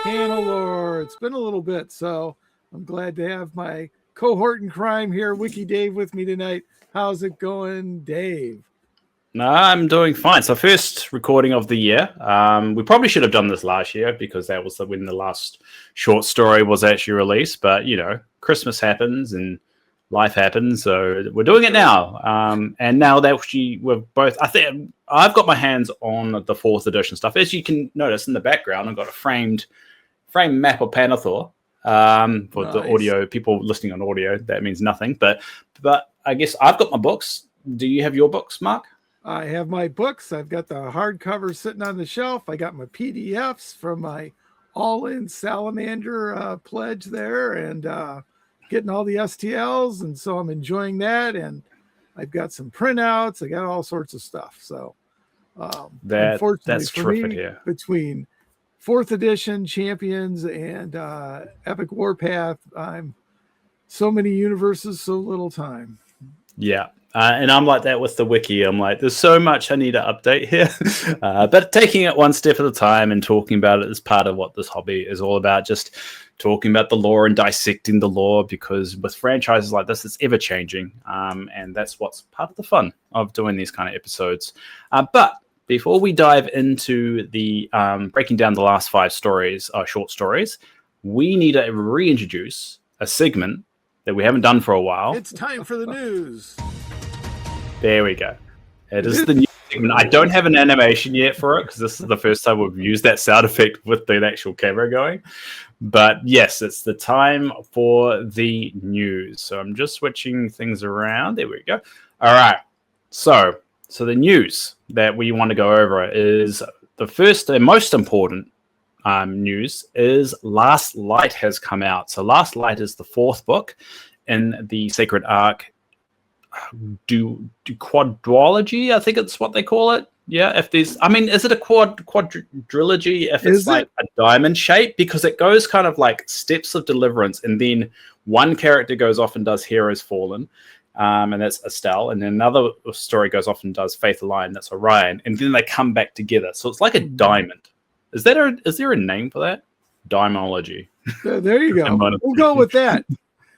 Pannilore. It's been a little bit, so I'm glad to have my cohort in crime here, Wiki Dave, with me tonight. How's it going, Dave? No, I'm doing fine. So first recording of the year. We probably should have done this last year because that was when the last short story was actually released. But Christmas happens and life happens, so we're doing it now. And now that we're both, I think I've got my hands on the fourth edition stuff. As you can notice in the background, I've got a framed map of Pannilore. For the audio people listening on audio, that means nothing. But I guess I've got my books. Do you have your books, Mark? I have my books. I've got the hardcover sitting on the shelf. I got my PDFs from my all-in Salamander pledge there, and getting all the STLs, and so I'm enjoying that. And I've got some printouts. I got all sorts of stuff. So unfortunately that's for terrific. me, Yeah. Between fourth edition Champions and Epic Warpath, I'm so many universes, so little time. Yeah. And I'm like that with the wiki. I'm like, there's so much I need to update here. But taking it one step at a time and talking about it is part of what this hobby is all about. Just talking about the lore and dissecting the lore, because with franchises like this, it's ever changing. And that's what's part of the fun of doing these kind of episodes. But before we dive into the breaking down the last 5 stories, short stories, we need to reintroduce a segment that we haven't done for a while. It's time for the news. There we go. It is the new segment. I don't have an animation yet for it because this is the first time we've used that sound effect with the actual camera going. But yes, it's the time for the news. So I'm just switching things around. There we go. All right. So the news that we want to go over is the first and most important news is Last Light has come out. So Last Light is the 4th book in the Sacred Arc quadrilogy, I think it's what they call it. Yeah, if there's, I mean, is it a quadrilogy if it's like a diamond shape? Because it goes kind of like steps of deliverance, and then one character goes off and does Heroes Fallen, and that's Estelle, and then another story goes off and does Faith Aligned, that's Orion, and then they come back together. So it's like a diamond. Is there a name for that? Dimology. There you go. We'll go with that.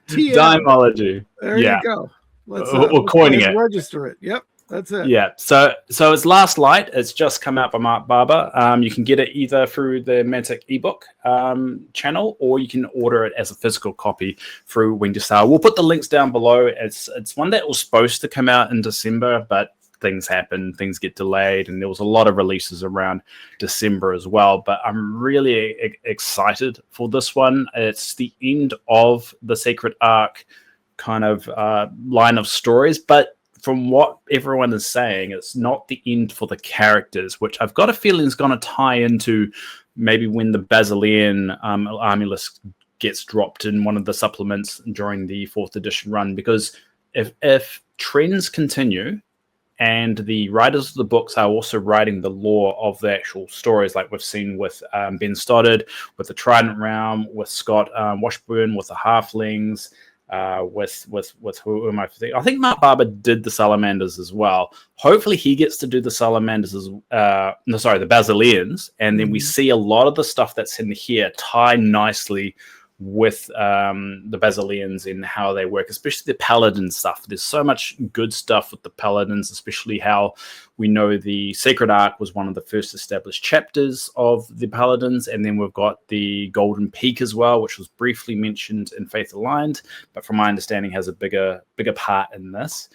Dimology. There you go. We're coining it. Register it. Yep, that's it. Yeah. So it's Last Light. It's just come out by Mark Barber. You can get it either through the Mantic ebook channel, or you can order it as a physical copy through Winged Star. We'll put the links down below. It's one that was supposed to come out in December, but things happen, things get delayed, and there was a lot of releases around December as well. But I'm really excited for this one. It's the end of the Sacred Arc kind of line of stories, but from what everyone is saying, it's not the end for the characters, which I've got a feeling is going to tie into maybe when the Basilian army list gets dropped in one of the supplements during the 4th edition run. Because if trends continue and the writers of the books are also writing the lore of the actual stories, like we've seen with Ben Stoddard, with the Trident Realm, with Scott Washburn, with the Halflings, with who am I thinking? I think Mark Barber did the Salamanders as well. Hopefully he gets to do the Salamanders the Basilians, and then we see a lot of the stuff that's in here tie nicely with the Basilians and how they work, especially the Paladin stuff. There's so much good stuff with the Paladins, especially how we know the Sacred Arc was one of the first established chapters of the Paladins, and then we've got the Golden Peak as well, which was briefly mentioned in Faith Aligned, but from my understanding has a bigger part in this.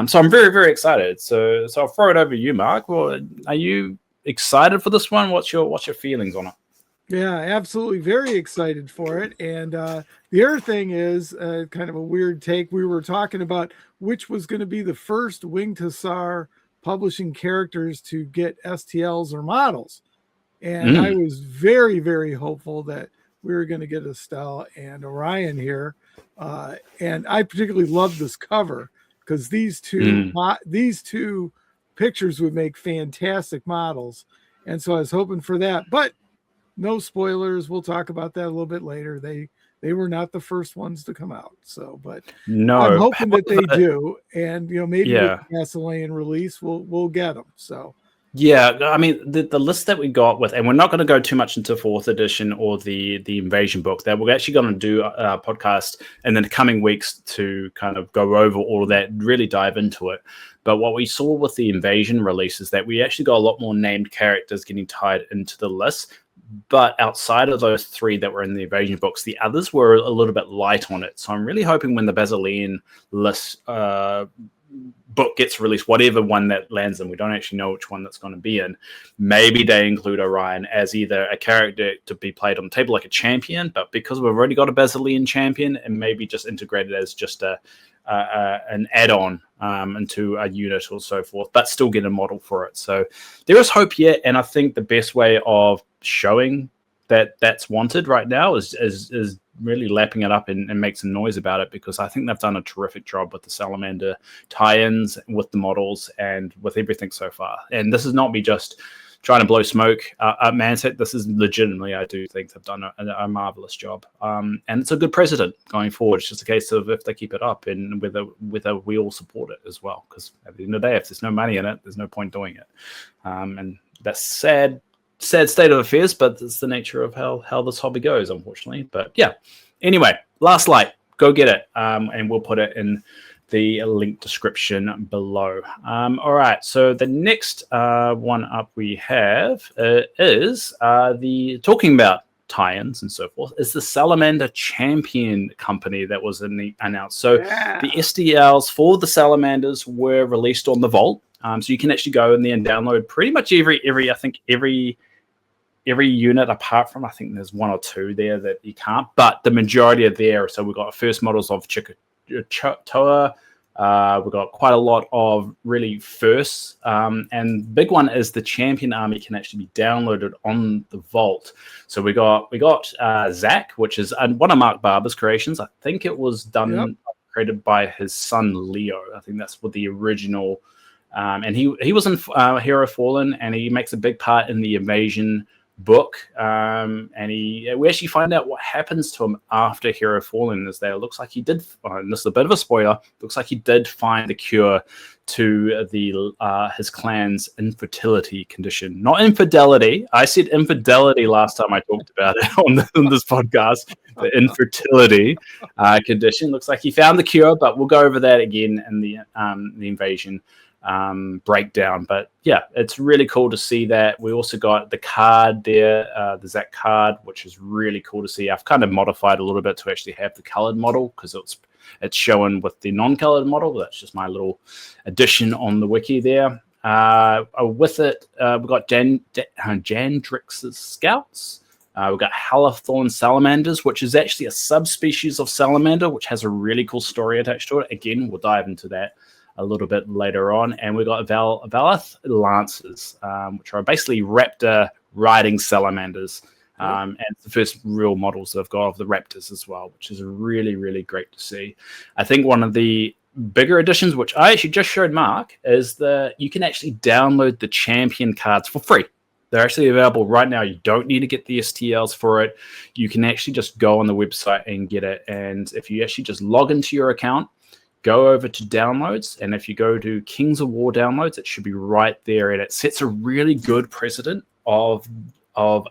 So I'm very, very excited. So I'll throw it over to you, Mark. Well, are you excited for this one? What's your feelings on it? Yeah, absolutely. Very excited for it. And the other thing is kind of a weird take. We were talking about which was going to be the first Winged Hussar publishing characters to get STLs or models. And I was very, very hopeful that we were going to get Estelle and Orion here. And I particularly love this cover because these two pictures would make fantastic models. And so I was hoping for that. But no spoilers. We'll talk about that a little bit later. They were not the first ones to come out. So, but no, I'm hoping that they do. And maybe with the Basilian release, we'll get them. So Yeah, I mean the list that we got with, and we're not going to go too much into fourth edition or the invasion book. That we're actually going to do a podcast in the coming weeks to kind of go over all of that, really dive into it. But what we saw with the invasion release is that we actually got a lot more named characters getting tied into the list. But outside of those three that were in the invasion books, the others were a little bit light on it. So I'm really hoping when the Basilian list book gets released, whatever one that lands in, we don't actually know which one that's going to be in. Maybe they include Orion as either a character to be played on the table like a champion, but because we've already got a Basilian champion, and maybe just integrated as just an add-on into a unit or so forth, but still get a model for it. So there is hope yet, and I think the best way of showing that that's wanted right now is really lapping it up and make some noise about it, because I think they've done a terrific job with the Salamander tie-ins, with the models, and with everything so far. And this is not me just trying to blow smoke at Mantic. This is legitimately, I do think they've done a marvelous job. And it's a good precedent going forward. It's just a case of if they keep it up and whether we all support it as well. Because at the end of the day, if there's no money in it, there's no point doing it. And that's sad state of affairs, but it's the nature of how this hobby goes, unfortunately. But yeah, anyway, Last Light, go get it, and we'll put it in the link description below. All right, so the next one up we have is the talking about tie-ins and so forth, is the Salamander Champion company that was announced. So the STLs for the Salamanders were released on the Vault. So you can actually go in there and download pretty much every unit, apart from I think there's one or two there that you can't, but the majority are there. So we've got first models of Chikatoa. We've got quite a lot of really firsts, and the big one is the Champion Army can actually be downloaded on the Vault. So we got Zach, which is one of Mark Barber's creations. I think it was created by his son Leo. I think that's what the original. And he was in Hero Fallen, and he makes a big part in the invasion book. And we actually find out what happens to him after Hero Fallen. Is that it looks like he did, and this is a bit of a spoiler, looks like he did find the cure to his clan's infertility condition. Not infidelity. I said infidelity last time I talked about it on this podcast. The infertility condition. Looks like he found the cure, but we'll go over that again in the invasion breakdown. But yeah, it's really cool to see that. We also got the card there, the Zach card, which is really cool to see. I've kind of modified a little bit to actually have the colored model, because it's showing with the non-colored model. That's just my little addition on the wiki there. With it, we've got Jandrix's Scouts. We've got Halithorn Salamanders, which is actually a subspecies of salamander, which has a really cool story attached to it. Again, we'll dive into that a little bit later on. And we got Valith Lancers, which are basically raptor riding salamanders. And it's the first real models that I've got of the raptors as well, which is really, really great to see. I think one of the bigger additions, which I actually just showed Mark, is that you can actually download the champion cards for free. They're actually available right now. You don't need to get the STLs for it. You can actually just go on the website and get it. And if you actually just log into your account, go over to downloads, and if you go to Kings of War downloads, it should be right there, and it sets a really good precedent of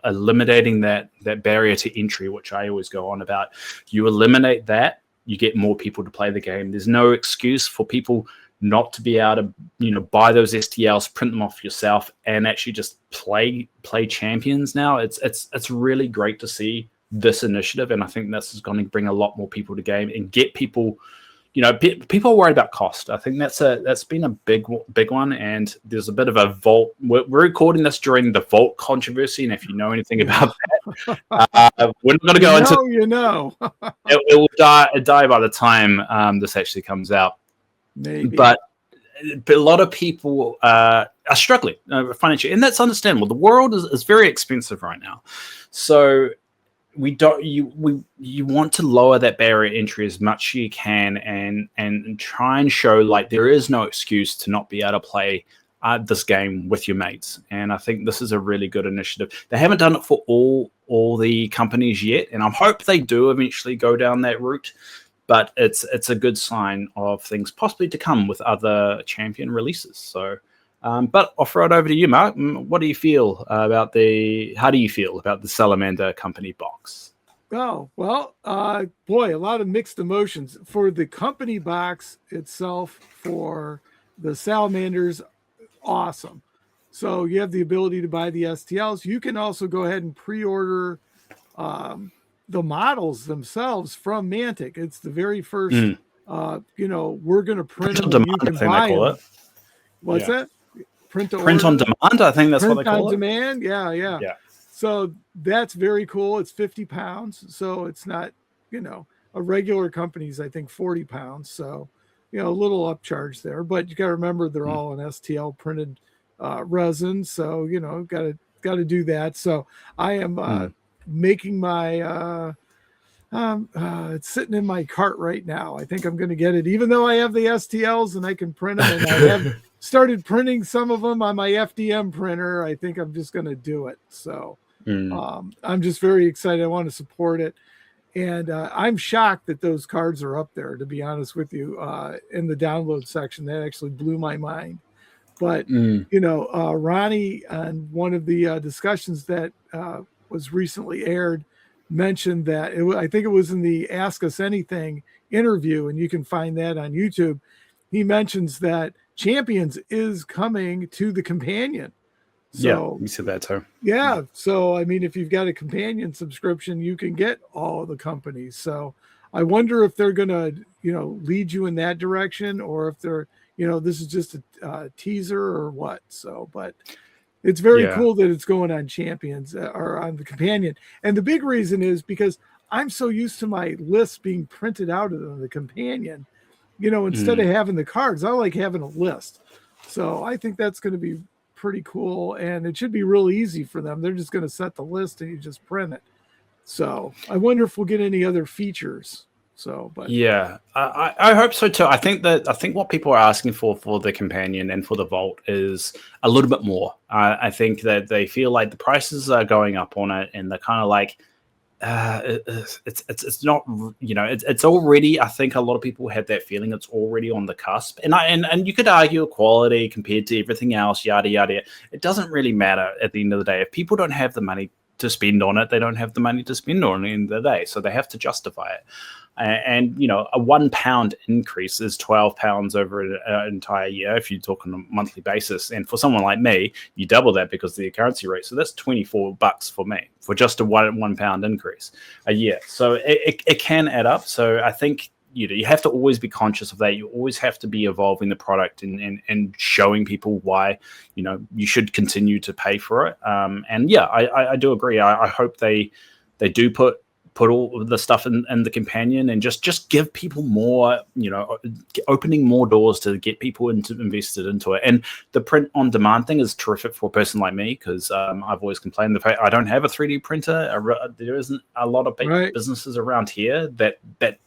eliminating that barrier to entry, which I always go on about. You eliminate that, you get more people to play the game. There's no excuse for people not to be able to, buy those STLs, print them off yourself, and actually just play champions now. It's really great to see this initiative, and I think this is going to bring a lot more people to game and get people. People are worried about cost. I think that's been a big one, and there's a bit of a Vault. We're recording this during the Vault controversy, and if you know anything about that, we're not going to go into. It will die by the time this actually comes out. Maybe, but a lot of people are struggling financially, and that's understandable. The world is very expensive right now, so. You want to lower that barrier entry as much as you can, and try and show like there is no excuse to not be able to play this game with your mates. And I think this is a really good initiative. They haven't done it for all the companies yet, and I hope they do eventually go down that route. But it's a good sign of things possibly to come with other champion releases. So But I'll throw it over to you, Mark. What do you feel about how do you feel about the Salamander Company box? Oh, well, boy, a lot of mixed emotions. For the company box itself, for the Salamanders, awesome. So you have the ability to buy the STLs. You can also go ahead and pre-order the models themselves from Mantic. It's the very first, we're going to print them and you can buy them. What's that? Print on demand, I think that's what they call it. Print on demand, yeah. So that's very cool. It's 50 pounds, so it's not, a regular company's, I think, 40 pounds. So, a little upcharge there. But you got to remember they're all in STL printed resin, so got to do that. So I am making my. It's sitting in my cart right now. I think I'm going to get it, even though I have the STLs and I can print them, and I have started printing some of them on my FDM printer. I think I'm just going to do it. So I'm just very excited. I want to support it. And I'm shocked that those cards are up there, to be honest with you, in the download section. That actually blew my mind. But, Ronnie, on one of the discussions that was recently aired, mentioned that I think it was in the Ask Us Anything interview, and you can find that on YouTube. He mentions that Champions is coming to the companion. So you said that too. Yeah. So, I mean, if you've got a companion subscription, you can get all the companies. So I wonder if they're going to, lead you in that direction, or if they're, this is just a teaser or what. So, but it's very cool that it's going on Champions or on the companion. And the big reason is because I'm so used to my list being printed out of the companion, instead of having the cards. I like having a list. So I think that's going to be pretty cool, and it should be real easy for them. They're just going to set the list and you just print it. So I wonder if we'll get any other features. So, but I hope so too. I think what people are asking for the companion and for the vault is a little bit more. I think that they feel like the prices are going up on it, and they're kind of like, it's not, it's already, I think a lot of people had that feeling it's already on the cusp, and you could argue quality compared to everything else, yada yada. It doesn't really matter at the end of the day. If people don't have the money to spend on it, they don't have the money to spend on it at the end of the day, so they have to justify it. And a £1 increase is £12 over an entire year if you talk on a monthly basis. And for someone like me, you double that because of the currency rate. So that's $24 for me for just a £1 increase a year. So it can add up. So I think you have to always be conscious of that. You always have to be evolving the product and showing people why you should continue to pay for it. I do agree. I hope they do put all of the stuff in the companion, and just give people more, opening more doors to get people invested into it. And the print on demand thing is terrific for a person like me, because I've always complained the fact I don't have a 3D printer. There isn't a lot of businesses around here that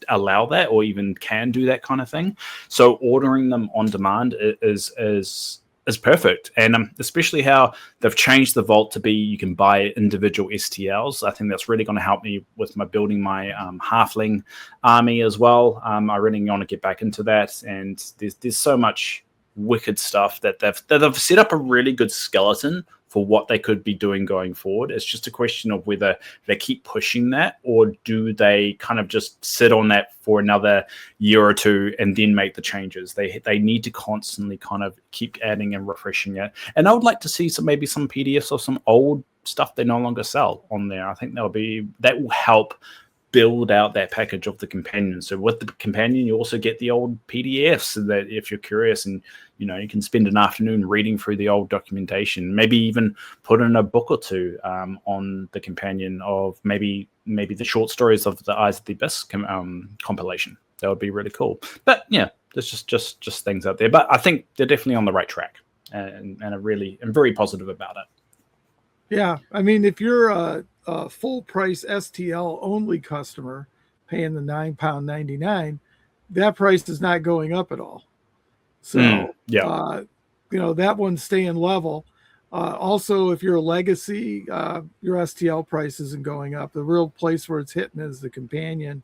allow that or even can do that kind of thing. So ordering them on demand is perfect. And especially how they've changed the vault to be you can buy individual STLs. I think that's really going to help me with building my halfling army as well. I really want to get back into that, and there's so much wicked stuff that they've set up a really good skeleton for what they could be doing going forward. It's just a question of whether they keep pushing that, or do they kind of just sit on that for another year or two and then make the changes. They need to constantly kind of keep adding and refreshing it. And I would like to see maybe some PDFs or some old stuff they no longer sell on there. I think that will help build out that package of the companion. So with the companion, you also get the old PDFs, so that if you're curious and you can spend an afternoon reading through the old documentation, maybe even put in a book or two on the companion of maybe the short stories of the Eyes of the Abyss compilation. That would be really cool. But yeah, there's just things out there. But I think they're definitely on the right track, and I'm very positive about it. Yeah, I mean, if you're a full price STL only customer paying the £9.99, that price is not going up at all. So that one's staying level. Also, if you're a legacy, your STL price isn't going up. The real place where it's hitting is the companion,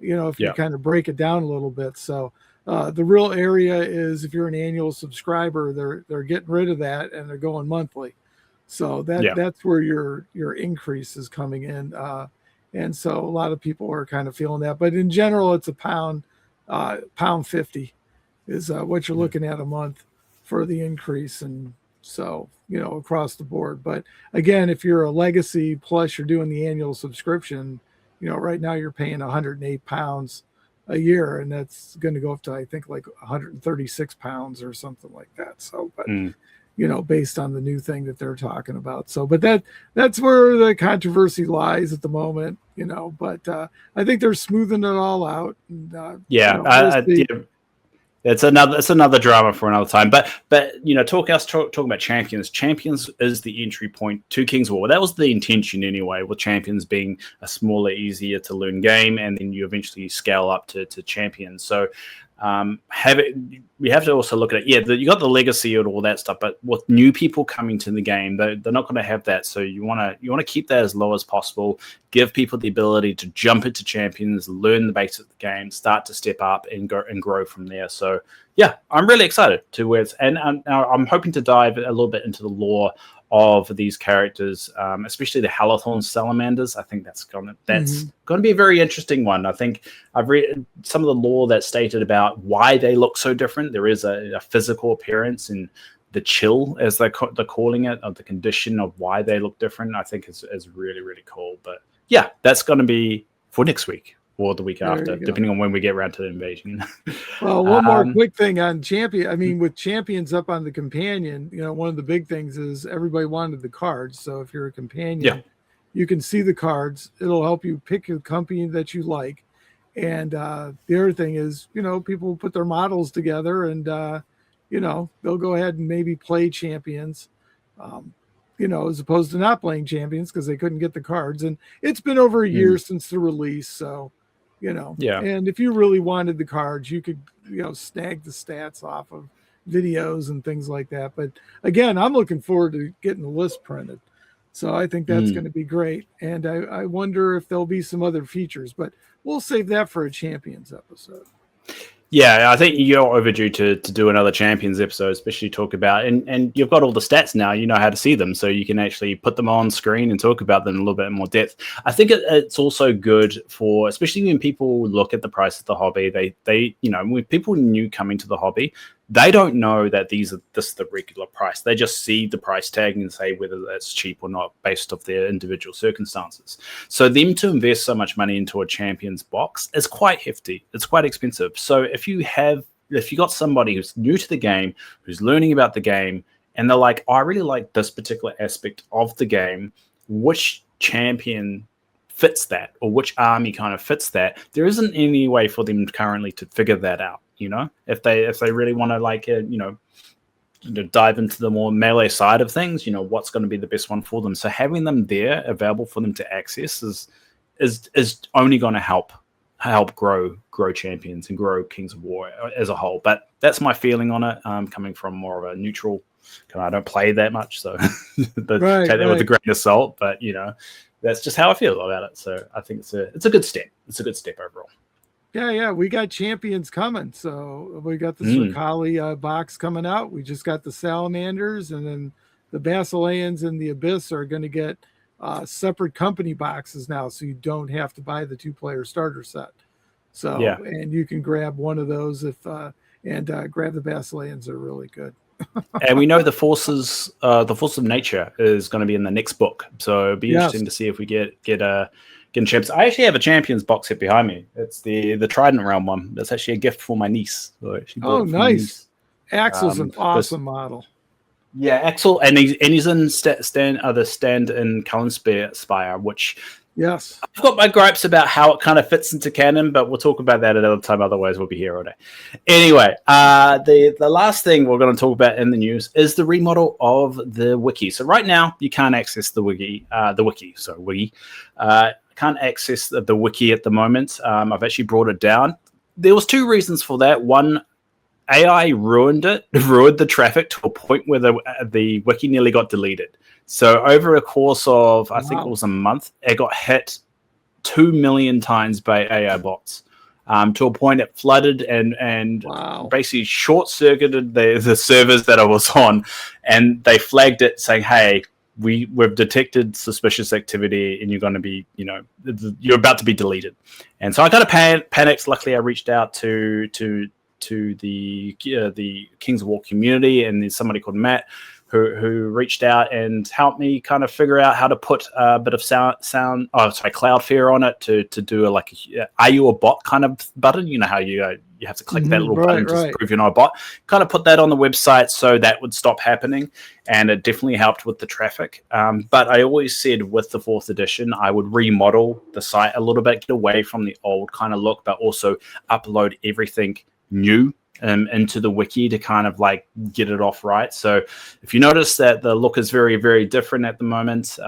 if you kind of break it down a little bit. So The real area is if you're an annual subscriber, they're getting rid of that and they're going monthly. So that's where your increase is coming in. And so a lot of people are kind of feeling that. But in general, it's a pound 50 is what you're looking at a month for the increase. And so, across the board. But again, if you're a legacy plus you're doing the annual subscription, right now you're paying 108 pounds a year, and that's going to go up to, I think, like 136 pounds or something like that. So, but based on the new thing that they're talking about. So, but that's where the controversy lies at the moment, but I think they're smoothing it all out. And, it's another drama for another time. But talking about Champions. Champions is the entry point to King's War. That was the intention anyway, with Champions being a smaller, easier to learn game, and then you eventually scale up to Champions. So we have to also look at it. Yeah, you got the legacy and all that stuff, but with new people coming to the game, they're not going to have that. So you want to keep that as low as possible. Give people the ability to jump into Champions, learn the basics of the game, start to step up and grow from there. So yeah, I'm really excited to where it's, and I'm hoping to dive a little bit into the lore of these characters, especially the Halithorn salamanders. I think that's going to be a very interesting one. I think I've read some of the lore that's stated about why they look so different. There is a physical appearance and the chill, as they're calling it, of the condition of why they look different. I think is really, really cool. But yeah, that's going to be for next week or the week after, depending on when we get around to the invasion. Well, one more quick thing on Champion. I mean, with Champions up on the companion, one of the big things is everybody wanted the cards. So if you're a companion, you can see the cards. It'll help you pick a company that you like. And the other thing is, people put their models together and, they'll go ahead and maybe play Champions, as opposed to not playing Champions because they couldn't get the cards. And it's been over a year since the release. So, and if you really wanted the cards, you could, snag the stats off of videos and things like that. But again, I'm looking forward to getting the list printed. So I think that's going to be great. And I wonder if there'll be some other features, but we'll save that for a Champions episode. Yeah, I think you're overdue to do another Champions episode, especially talk about, and you've got all the stats now, you know how to see them, so you can actually put them on screen and talk about them in a little bit more depth. I think it's also good for, especially when people look at the price of the hobby, they when people new coming to the hobby, they don't know that this is the regular price. They just see the price tag and say whether that's cheap or not based off their individual circumstances. So them to invest so much money into a Champions box is quite hefty. It's quite expensive. So if you got somebody who's new to the game, who's learning about the game, and they're like, I really like this particular aspect of the game, which champion fits that, or which army kind of fits that, there isn't any way for them currently to figure that out. If they really want to dive into the more melee side of things, what's going to be the best one for them. So having them there available for them to access is only going to help grow Champions and grow Kings of War as a whole. But that's my feeling on it, coming from more of a neutral. I don't play that much, so take that with a grain of salt. But that's just how I feel about it. So I think it's a good step. It's a good step overall. Yeah, we got Champions coming. So we got the Zerkali box coming out. We just got the Salamanders, and then the Basileans and the Abyss are going to get separate company boxes now, so you don't have to buy the 2-player starter set. So and you can grab one of those and grab the Basileans. Are really good. And we know the force of nature is going to be in the next book, so it'll be interesting to see if we get champions. I actually have a Champions box set behind me. It's the Trident Realm one. That's actually a gift for my niece. So nice. Axel's an awesome model. Yeah, Axel, and he's in the stand in Cullen Spire, which yes, I've got my gripes about how it kind of fits into canon, but we'll talk about that another time. Otherwise, we'll be here all day. Anyway, the last thing we're going to talk about in the news is the remodel of the wiki. So right now, you can't access the wiki. Can't access the wiki at the moment. I've actually brought it down. There was 2 reasons for that. One, AI ruined the traffic to a point where the wiki nearly got deleted. So over a course of, I think it was a month, it got hit 2 million times by AI bots. to a point it flooded and Wow. basically short-circuited the servers that I was on, and they flagged it saying, hey, we've detected suspicious activity and you're going to be, you're about to be deleted. And so I kind of panicked. Luckily, I reached out to the Kings of War community, and there's somebody called Matt who reached out and helped me kind of figure out how to put a bit of Cloudflare on it to do are you a bot kind of button? You know how you have to click that little button to prove you're not a bot. Kind of put that on the website so that would stop happening, and it definitely helped with the traffic. But I always said with the 4th edition, I would remodel the site a little bit, get away from the old kind of look, but also upload everything new into the wiki to kind of get it off right. So if you notice that the look is very, very different at the moment,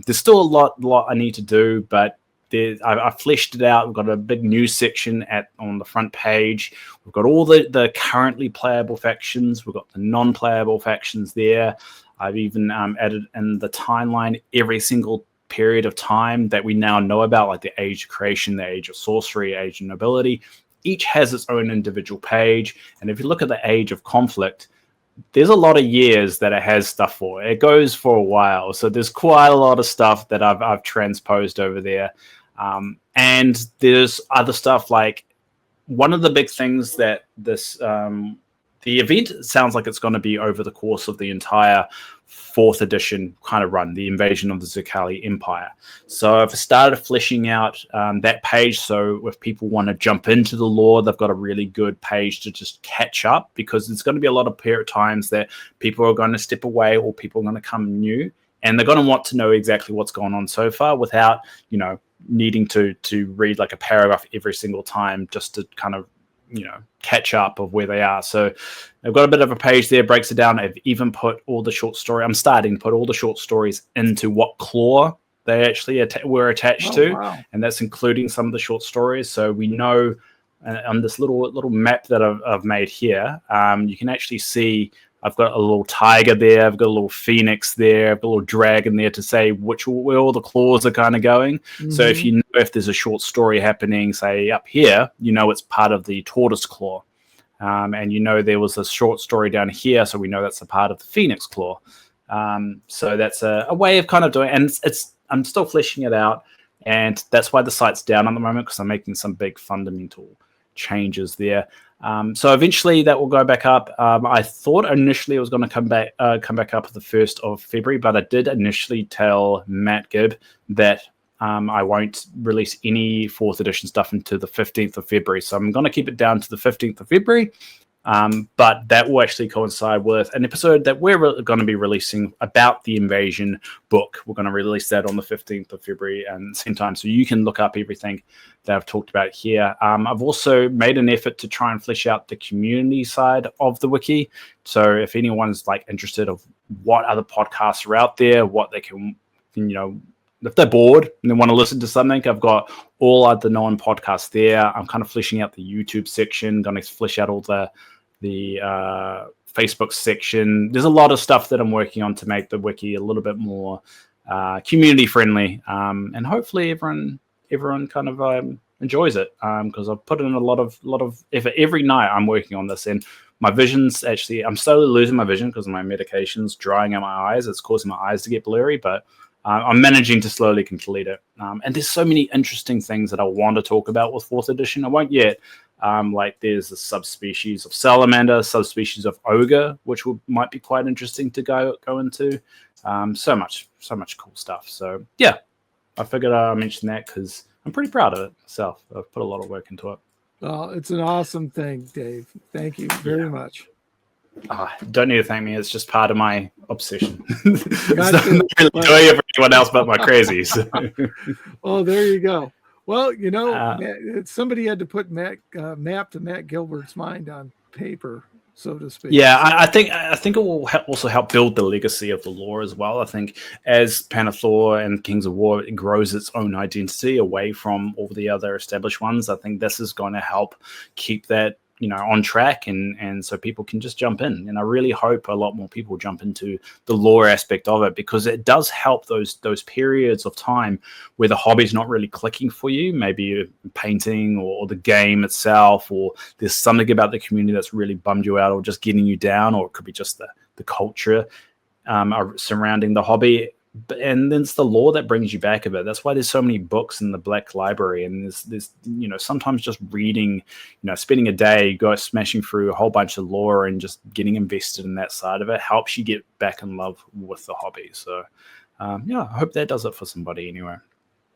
there's still a lot I need to do, but I fleshed it out. We've got a big news section on the front page. We've got all the currently playable factions. We've got the non-playable factions there. I've even added in the timeline every single period of time that we now know about, like the Age of Creation, the Age of Sorcery, Age of Nobility. Each has its own individual page. And if you look at the Age of Conflict, there's a lot of years that it has stuff for. It goes for a while. So there's quite a lot of stuff that I've transposed over there. And there's other stuff, like one of the big things that the event sounds like it's going to be over the course of the entire 4th edition kind of run, the invasion of the Zerkali Empire. So I've started fleshing out that page, so if people want to jump into the lore, they've got a really good page to just catch up, because there's going to be a lot of times that people are going to step away or people are going to come new, and they're going to want to know exactly what's going on so far without, needing to read like a paragraph every single time just to kind of catch up of where they are. So I've got a bit of a page there, breaks it down. I've even put all the short story. I'm starting to put all the short stories into what claw they actually were attached to. Wow. And that's including some of the short stories. So we know on this little map that I've made here, you can actually see I've got a little tiger there. I've got a little phoenix there. I've got a little dragon there to say where all the claws are kind of going. Mm-hmm. So if there's a short story happening, say up here, it's part of the tortoise claw. And there was a short story down here, so we know that's a part of the phoenix claw. So that's a way of kind of doing it. And I'm still fleshing it out. And that's why the site's down at the moment, because I'm making some big fundamental changes there. So eventually that will go back up. I thought initially it was going to come back up the 1st of February, but I did initially tell Matt Gibb that I won't release any 4th edition stuff until the 15th of February. So I'm going to keep it down to the 15th of February. But that will actually coincide with an episode that we're going to be releasing about the invasion book. We're going to release that on the 15th of February and the same time. So you can look up everything that I've talked about here. I've also made an effort to try and flesh out the community side of the wiki. So if anyone's interested of what other podcasts are out there, what they can, if they're bored and they want to listen to something, I've got all other known podcasts there. I'm kind of fleshing out the YouTube section, going to flesh out all the Facebook section. There's a lot of stuff that I'm working on to make the wiki a little bit more community friendly, and hopefully everyone kind of enjoys it, because I've put in a lot of effort. Every night I'm working on this, and my vision's actually, I'm slowly losing my vision because of my medication's drying out my eyes. It's causing my eyes to get blurry, but I'm managing to slowly complete it. And there's so many interesting things that I want to talk about with 4th edition. I won't yet. There's a subspecies of salamander, subspecies of ogre, which might be quite interesting to go into. So much cool stuff. So yeah, I figured I'd mention that because I'm pretty proud of it myself. I've put a lot of work into it. Well, it's an awesome thing, Dave. Thank you very much. Don't need to thank me. It's just part of my obsession. Gotcha. I'm not really doing it for anyone else but my crazies. Oh, there you go. Well, somebody had to put map to Matt Gilbert's mind on paper, so to speak. Yeah, I think it will also help build the legacy of the lore as well. I think as Pannilore and Kings of War grows its own identity away from all the other established ones, I think this is going to help keep that on track, and so people can just jump in. And I really hope a lot more people jump into the lore aspect of it, because it does help those periods of time where the hobby's not really clicking for you, maybe painting or the game itself, or there's something about the community that's really bummed you out or just getting you down, or it could be just the culture surrounding the hobby. And then it's the lore that brings you back a bit. That's why there's so many books in the Black Library, and there's sometimes just reading, spending a day smashing through a whole bunch of lore and just getting invested in that side of it helps you get back in love with the hobby. So I hope that does it for somebody anyway.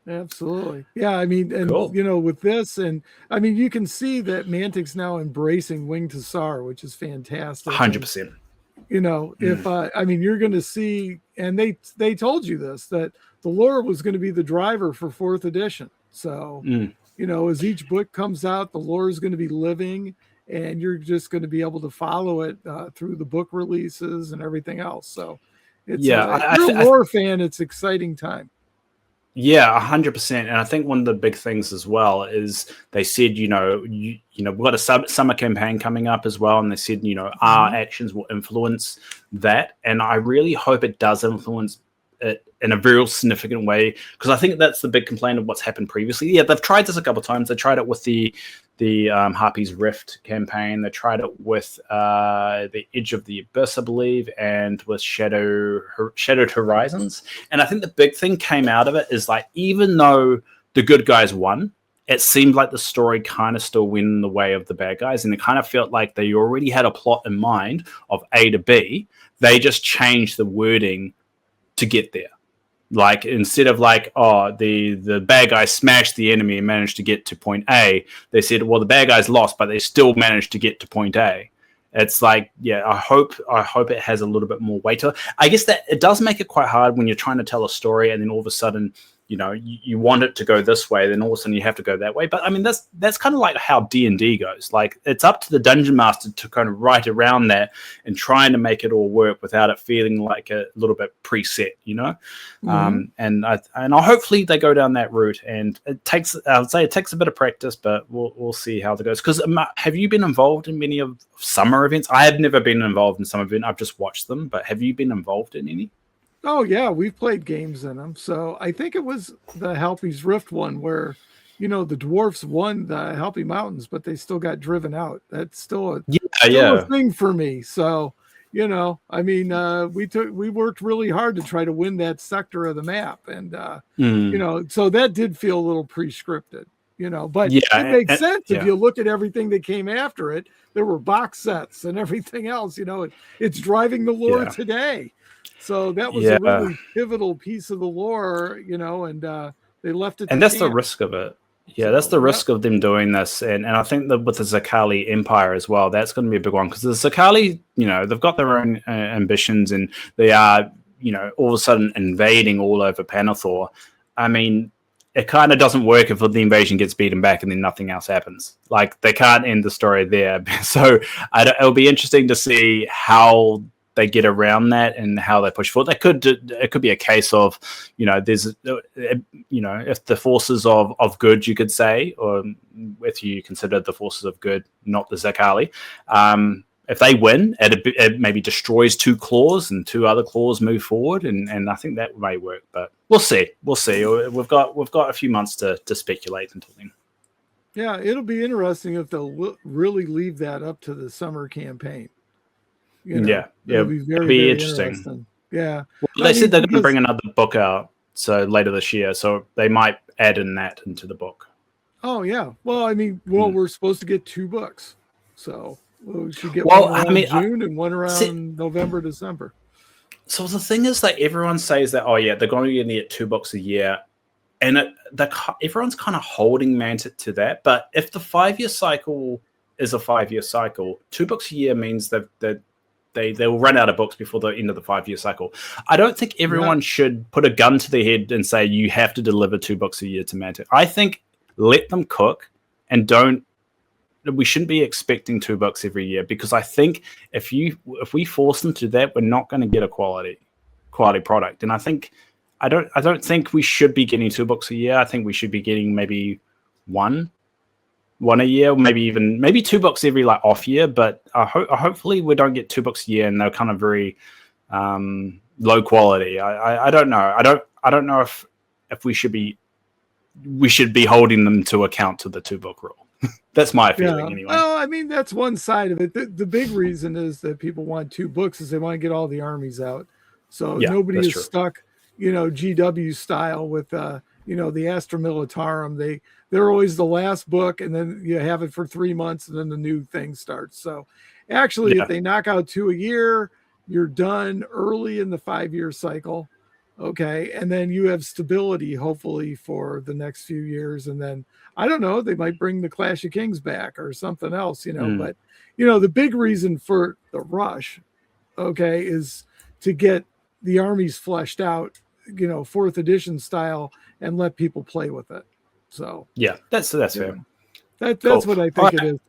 Absolutely. Yeah, I mean, and cool. With this, and I mean, you can see that Mantic's now embracing Wing to Sar, which is fantastic. 100%. If you're going to see, and they told you this, that the lore was going to be the driver for 4th edition. So, as each book comes out, the lore is going to be living, and you're just going to be able to follow it through the book releases and everything else. So, if you're a lore fan, it's exciting time. Yeah, 100%. And I think one of the big things as well is they said, we've got a summer campaign coming up as well. And they said, our actions will influence that. And I really hope it does influence it in a very significant way, because I think that's the big complaint of what's happened previously. Yeah, they've tried this a couple of times. They tried it with the Harpy's Rift campaign. They tried it with the Edge of the Abyss, I believe, and with Shadowed Horizons. And I think the big thing came out of it is, like, even though the good guys won, it seemed like the story kind of still went in the way of the bad guys, and it kind of felt like they already had a plot in mind of A to B. They just changed the wording to get there. Like, instead of like, the bad guys smashed the enemy and managed to get to point A, they said, well, the bad guys lost, but they still managed to get to point A. It's like, I hope it has a little bit more weight to it. I guess that it does make it quite hard when you're trying to tell a story and then all of a sudden, you want it to go this way, then all of a sudden you have to go that way. But I mean, that's kind of like how D&D goes. Like, it's up to the dungeon master to kind of write around that and trying to make it all work without it feeling like a little bit preset, And I hopefully they go down that route. And I would say it takes a bit of practice, but we'll see how that goes. Because have you been involved in many of summer events? I have never been involved in some event. I've just watched them. But have you been involved in any? Oh yeah, we've played games in them. So I think it was the Halpy's Rift one where, the dwarfs won the Halpy Mountains, but they still got driven out. That's still a thing for me. So, we worked really hard to try to win that sector of the map, and so that did feel a little pre-scripted. But it makes sense if you look at everything that came after it. There were box sets and everything else. It's driving the lore today. So that was a really pivotal piece of the lore, and they left it. And that's the risk of it. Yeah, that's the risk of them doing this. And I think that with the Zakali Empire as well, that's going to be a big one, because the Zakali, they've got their own ambitions, and they are, all of a sudden invading all over Pannilore. I mean, it kind of doesn't work if the invasion gets beaten back and then nothing else happens. Like, they can't end the story there. So it'll be interesting to see how they get around that and how they push forward. It could be a case of, there's, if the forces of good, you could say, or if you consider the forces of good, not the Zakali, if they win, it maybe destroys 2 claws and 2 other claws move forward, and I think that may work. But we'll see. We've got a few months to speculate until then. Yeah, it'll be interesting if they'll really leave that up to the summer campaign. It'll be very interesting. Yeah. Well, they said they're going to bring another book out later this year, so they might add in that into the book. Oh yeah. Well, we're supposed to get 2 books, so we should get one around June and one around November, December. So the thing is that everyone says that, they're going to get 2 books a year, and everyone's kind of holding Mantic to that. But if the 5-year cycle is a 5-year cycle, 2 books a year means that they'll run out of books before the end of the 5-year cycle. I don't think everyone should put a gun to their head and say you have to deliver 2 books a year to Mantic. I think let them cook, and we shouldn't be expecting 2 books every year, because I think if we force them to that, we're not going to get a quality product. And I don't think we should be getting 2 books a year. I think we should be getting maybe 1 one a year, maybe 2 books every like off year. But hopefully we don't get 2 books a year, and they're kind of very low quality. I don't know. I don't know if we should be holding them to account to the 2 book rule. That's my feeling anyway. Well, I mean, that's one side of it. The big reason is that people want 2 books is they want to get all the armies out. So nobody is stuck, GW style with, the Astra Militarum. They're always the last book, and then you have it for 3 months, and then the new thing starts. So actually, if they knock out 2 a year, you're done early in the 5-year cycle. Okay. And then you have stability, hopefully, for the next few years. And then I don't know, they might bring the Clash of Kings back or something else, but the big reason for the rush, okay, is to get the armies fleshed out, 4th edition style, and let people play with it. So that's fair. That's cool. What I think it is.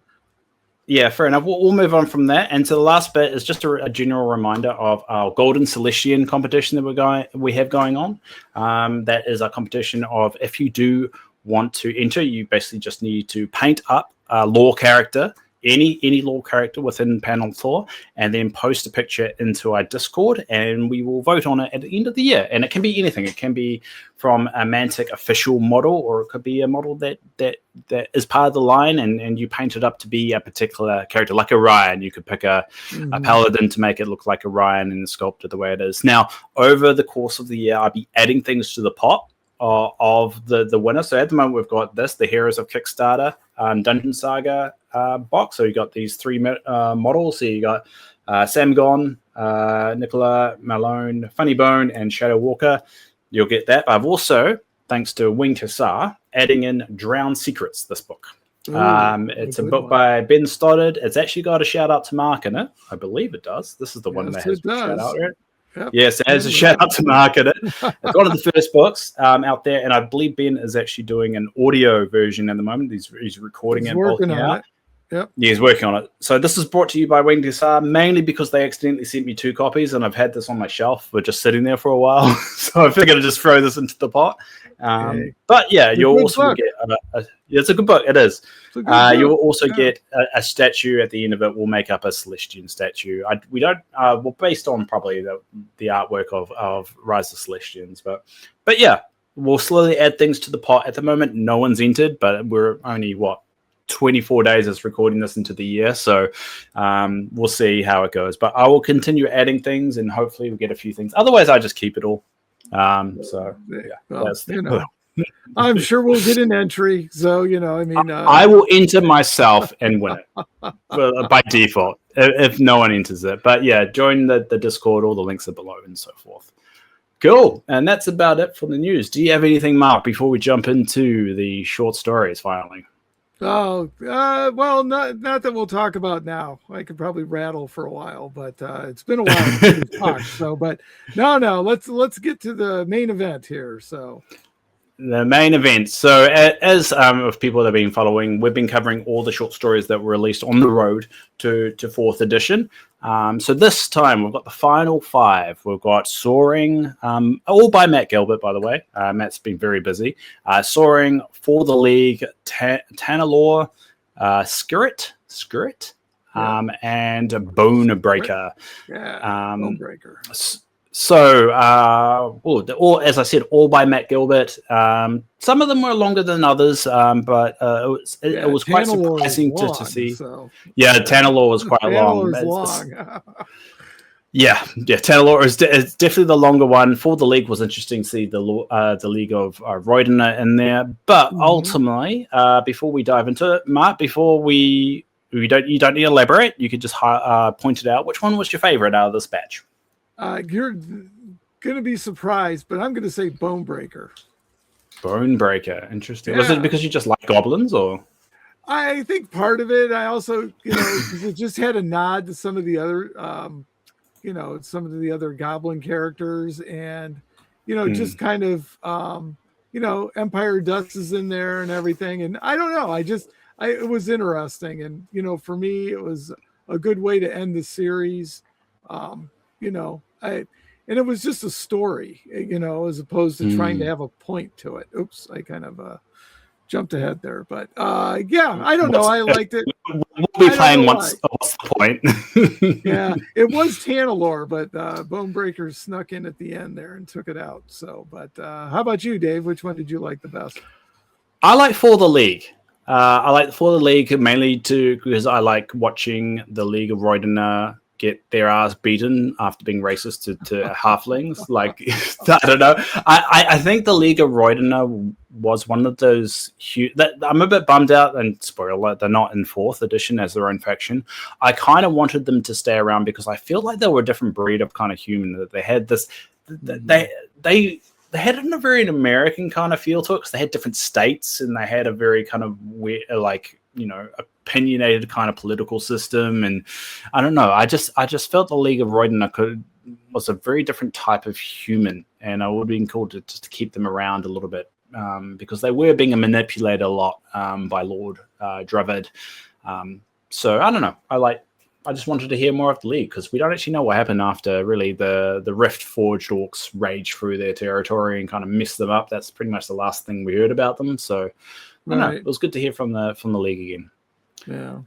Yeah, fair enough. We'll move on from that. And so the last bit is just a general reminder of our Golden Celestian competition that we have going on. That is a competition of, if you do want to enter, you basically just need to paint up a lore character, any lore character within Pannilore, and then post a picture into our Discord, and we will vote on it at the end of the year. And it can be anything. It can be from a Mantic official model, or it could be a model that is part of the line, and you paint it up to be a particular character, like Orion. You could pick a paladin to make it look like Orion and sculpt it the way it is. Now, over the course of the year, I'll be adding things to the pot of the winner. So at the moment, we've got the Heroes of Kickstarter Dungeon Saga box. So you got these 3 models. So you got Samgon, Nicola Malone, Funny Bone, and Shadow Walker. You'll get that. I've also, thanks to Wing Sa, adding in Drowned Secrets, this book. It's a book by Ben Stoddard. It's actually got a shout out to Mark in it. I believe it does. This is the one that has a shout out here. Yep. Yes, as a shout out to Mark in it. It's one of the first books out there, and I believe Ben is actually doing an audio version at the moment. He's recording it, working on it. Yep. Yeah, he's working on it. So this is brought to you by Wing Sa, mainly because they accidentally sent me 2 copies, and I've had this on my shelf for just sitting there for a while. So I figured I'd just throw this into the pot. But yeah, you'll also get it's a good book. It is. You'll also get a statue at the end of it. We'll make up a Celestian statue. We don't. Well, based on probably the artwork of Rise of Celestians, but yeah, we'll slowly add things to the pot. At the moment, no one's entered, but we're only 24 days as recording this into the year, so we'll see how it goes. But I will continue adding things, and hopefully we'll get a few things. Otherwise, I just keep it all. I'm sure we'll get an entry. So I will enter myself and win it by default if no one enters it. But yeah, join the Discord. All the links are below and so forth. Cool, and that's about it for the news. Do you have anything, Mark, before we jump into the short stories finally? Oh, well, not that we'll talk about now. I could probably rattle for a while, but it's been a while since we've talked. So, but no, let's get to the main event here. So, the main event. So, as of people that have been following, we've been covering all the short stories that were released on the road to 4th edition. So this time we've got the final 5. We've got Soaring, all by Matt Gilbert, by the way. Matt's been very busy. Soaring, For the League, Pannilore, Skirt, and Bone Breaker. Bone Breaker. So, all, as I said, all by Matt Gilbert. Some of them were longer than others, but it was quite surprising to see. So. Yeah, Pannilore was quite long. Yeah, Pannilore is definitely the longer one. For the League was interesting to see the League of Roiden in there. But ultimately, before we dive into it, Mark, you don't need to elaborate. You could just point it out. Which one was your favorite out of this batch? You're going to be surprised, but I'm going to say Bone Breaker. Bone Breaker. Interesting. Yeah. Was it because you just like goblins, or? I think part of it. I also, because it just had a nod to some of the other, some of the other goblin characters, and, just kind of, Empire Dust is in there and everything. And I don't know. It was interesting. And, for me, it was a good way to end the series. And it was just a story, as opposed to trying to have a point to it. Oops, I kind of jumped ahead there, but yeah, I don't know. I liked it. We'll be playing once. What's the point? Yeah, it was Pannilore, but Bonebreaker snuck in at the end there and took it out. So, but how about you, Dave? Which one did you like the best? I like For the League. I like For the League mainly because I like watching the League of Roidina get their ass beaten after being racist to halflings. Like, I don't know. I think the League of Roidina was one of those that I'm a bit bummed out, and spoiler alert, they're not in 4th edition as their own faction. I kind of wanted them to stay around because I feel like they were a different breed of kind of human, that they had this, they had a very American kind of feel to it because they had different states and they had a very kind of weird, like, you know, opinionated kind of political system. And I don't know, I just felt the League of Roidina was a very different type of human, and I would have been cool to keep them around a little bit because they were being manipulated a lot by Lord Dravid. So I don't know, I just wanted to hear more of the League because we don't actually know what happened after really the Rift Forged orcs raged through their territory and kind of messed them up. That's pretty much the last thing we heard about them. So I don't know, it was good to hear from the League again. Yeah.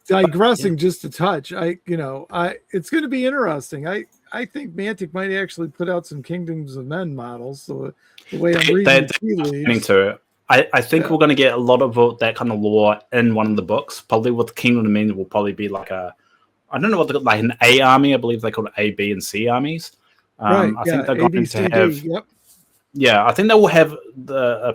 Digressing just a touch, it's going to be interesting. I think Mantic might actually put out some Kingdoms of Men models. So the way I'm reading to it. I think we're going to get a lot of that kind of lore in one of the books. Probably with the Kingdom of Men will probably be like I don't know what like an A army. I believe they call it A, B, and C armies. Right. I think they're going to have. Yep. Yeah, I think they will have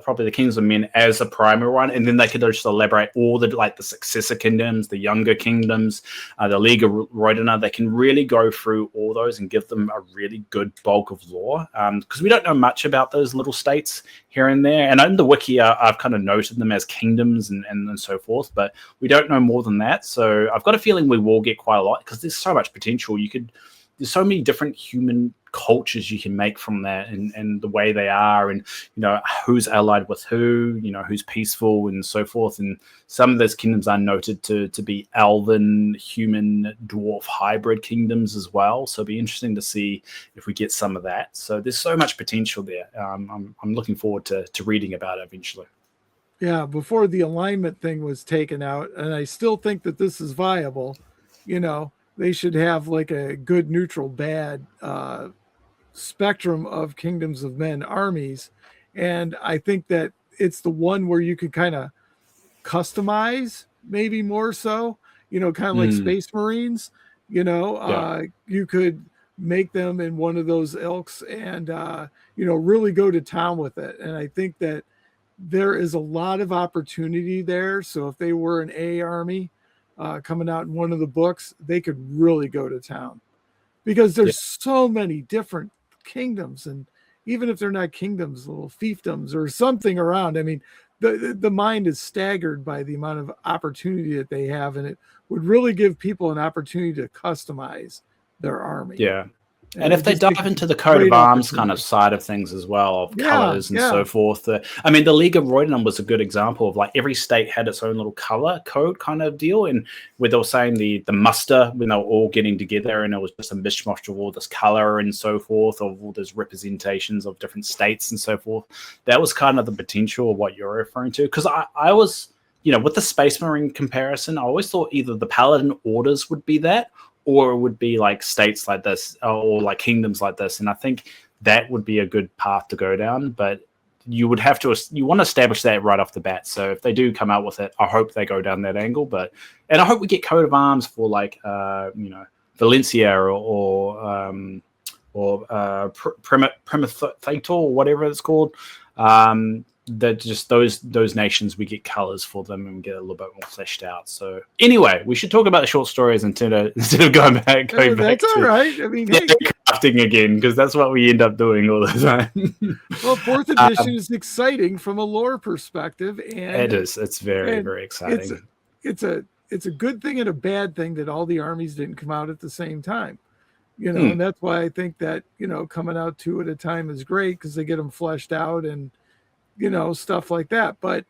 probably the Kings of Men as a primary one, and then they could just elaborate all the the successor kingdoms, the younger kingdoms, the League of Roidina. They can really go through all those and give them a really good bulk of lore because we don't know much about those little states here and there. And in the wiki, I've kind of noted them as kingdoms and so forth, but we don't know more than that. So I've got a feeling we will get quite a lot because there's so much potential. There's so many different human cultures you can make from that, and the way they are, and who's allied with who, who's peaceful and so forth. And some of those kingdoms are noted to be elven, human, dwarf hybrid kingdoms as well. So it'll be interesting to see if we get some of that. So there's so much potential there. I'm looking forward to reading about it eventually. Yeah, before the alignment thing was taken out, and I still think that this is viable. They should have like a good, neutral, bad spectrum of Kingdoms of Men armies. And I think that it's the one where you could kind of customize, maybe more so, kind of like Space Marines, you could make them in one of those ilks and, really go to town with it. And I think that there is a lot of opportunity there. So if they were an A army, coming out in one of the books, they could really go to town because there's so many different kingdoms, and even if they're not kingdoms, little fiefdoms or something around. I mean, the mind is staggered by the amount of opportunity that they have, and it would really give people an opportunity to customize their army. Yeah. And if they dive into the coat of arms kind of side of things as well, of colors and so forth. I mean, the League of Roidina was a good example of like every state had its own little color code kind of deal. And where they were saying the muster, when they were all getting together and it was just a mishmash of all this color and so forth, of all those representations of different states and so forth. That was kind of the potential of what you're referring to. Because I was, with the Space Marine comparison, I always thought either the Paladin Orders would be that, or it would be like states like this or like kingdoms like this. And I think that would be a good path to go down, but you want to establish that right off the bat. So if they do come out with it, I hope they go down that angle, and I hope we get coat of arms for like, Valencia or Primathal or whatever it's called. That just those nations, we get colors for them and get a little bit more fleshed out. So anyway, we should talk about the short stories instead of going back. That's all right. I mean, crafting again, because that's what we end up doing all the time. Well, 4th edition is exciting from a lore perspective, and it is. It's very, very exciting. It's a good thing and a bad thing that all the armies didn't come out at the same time. And that's why I think that coming out 2 at a time is great, because they get them fleshed out and stuff like that. But,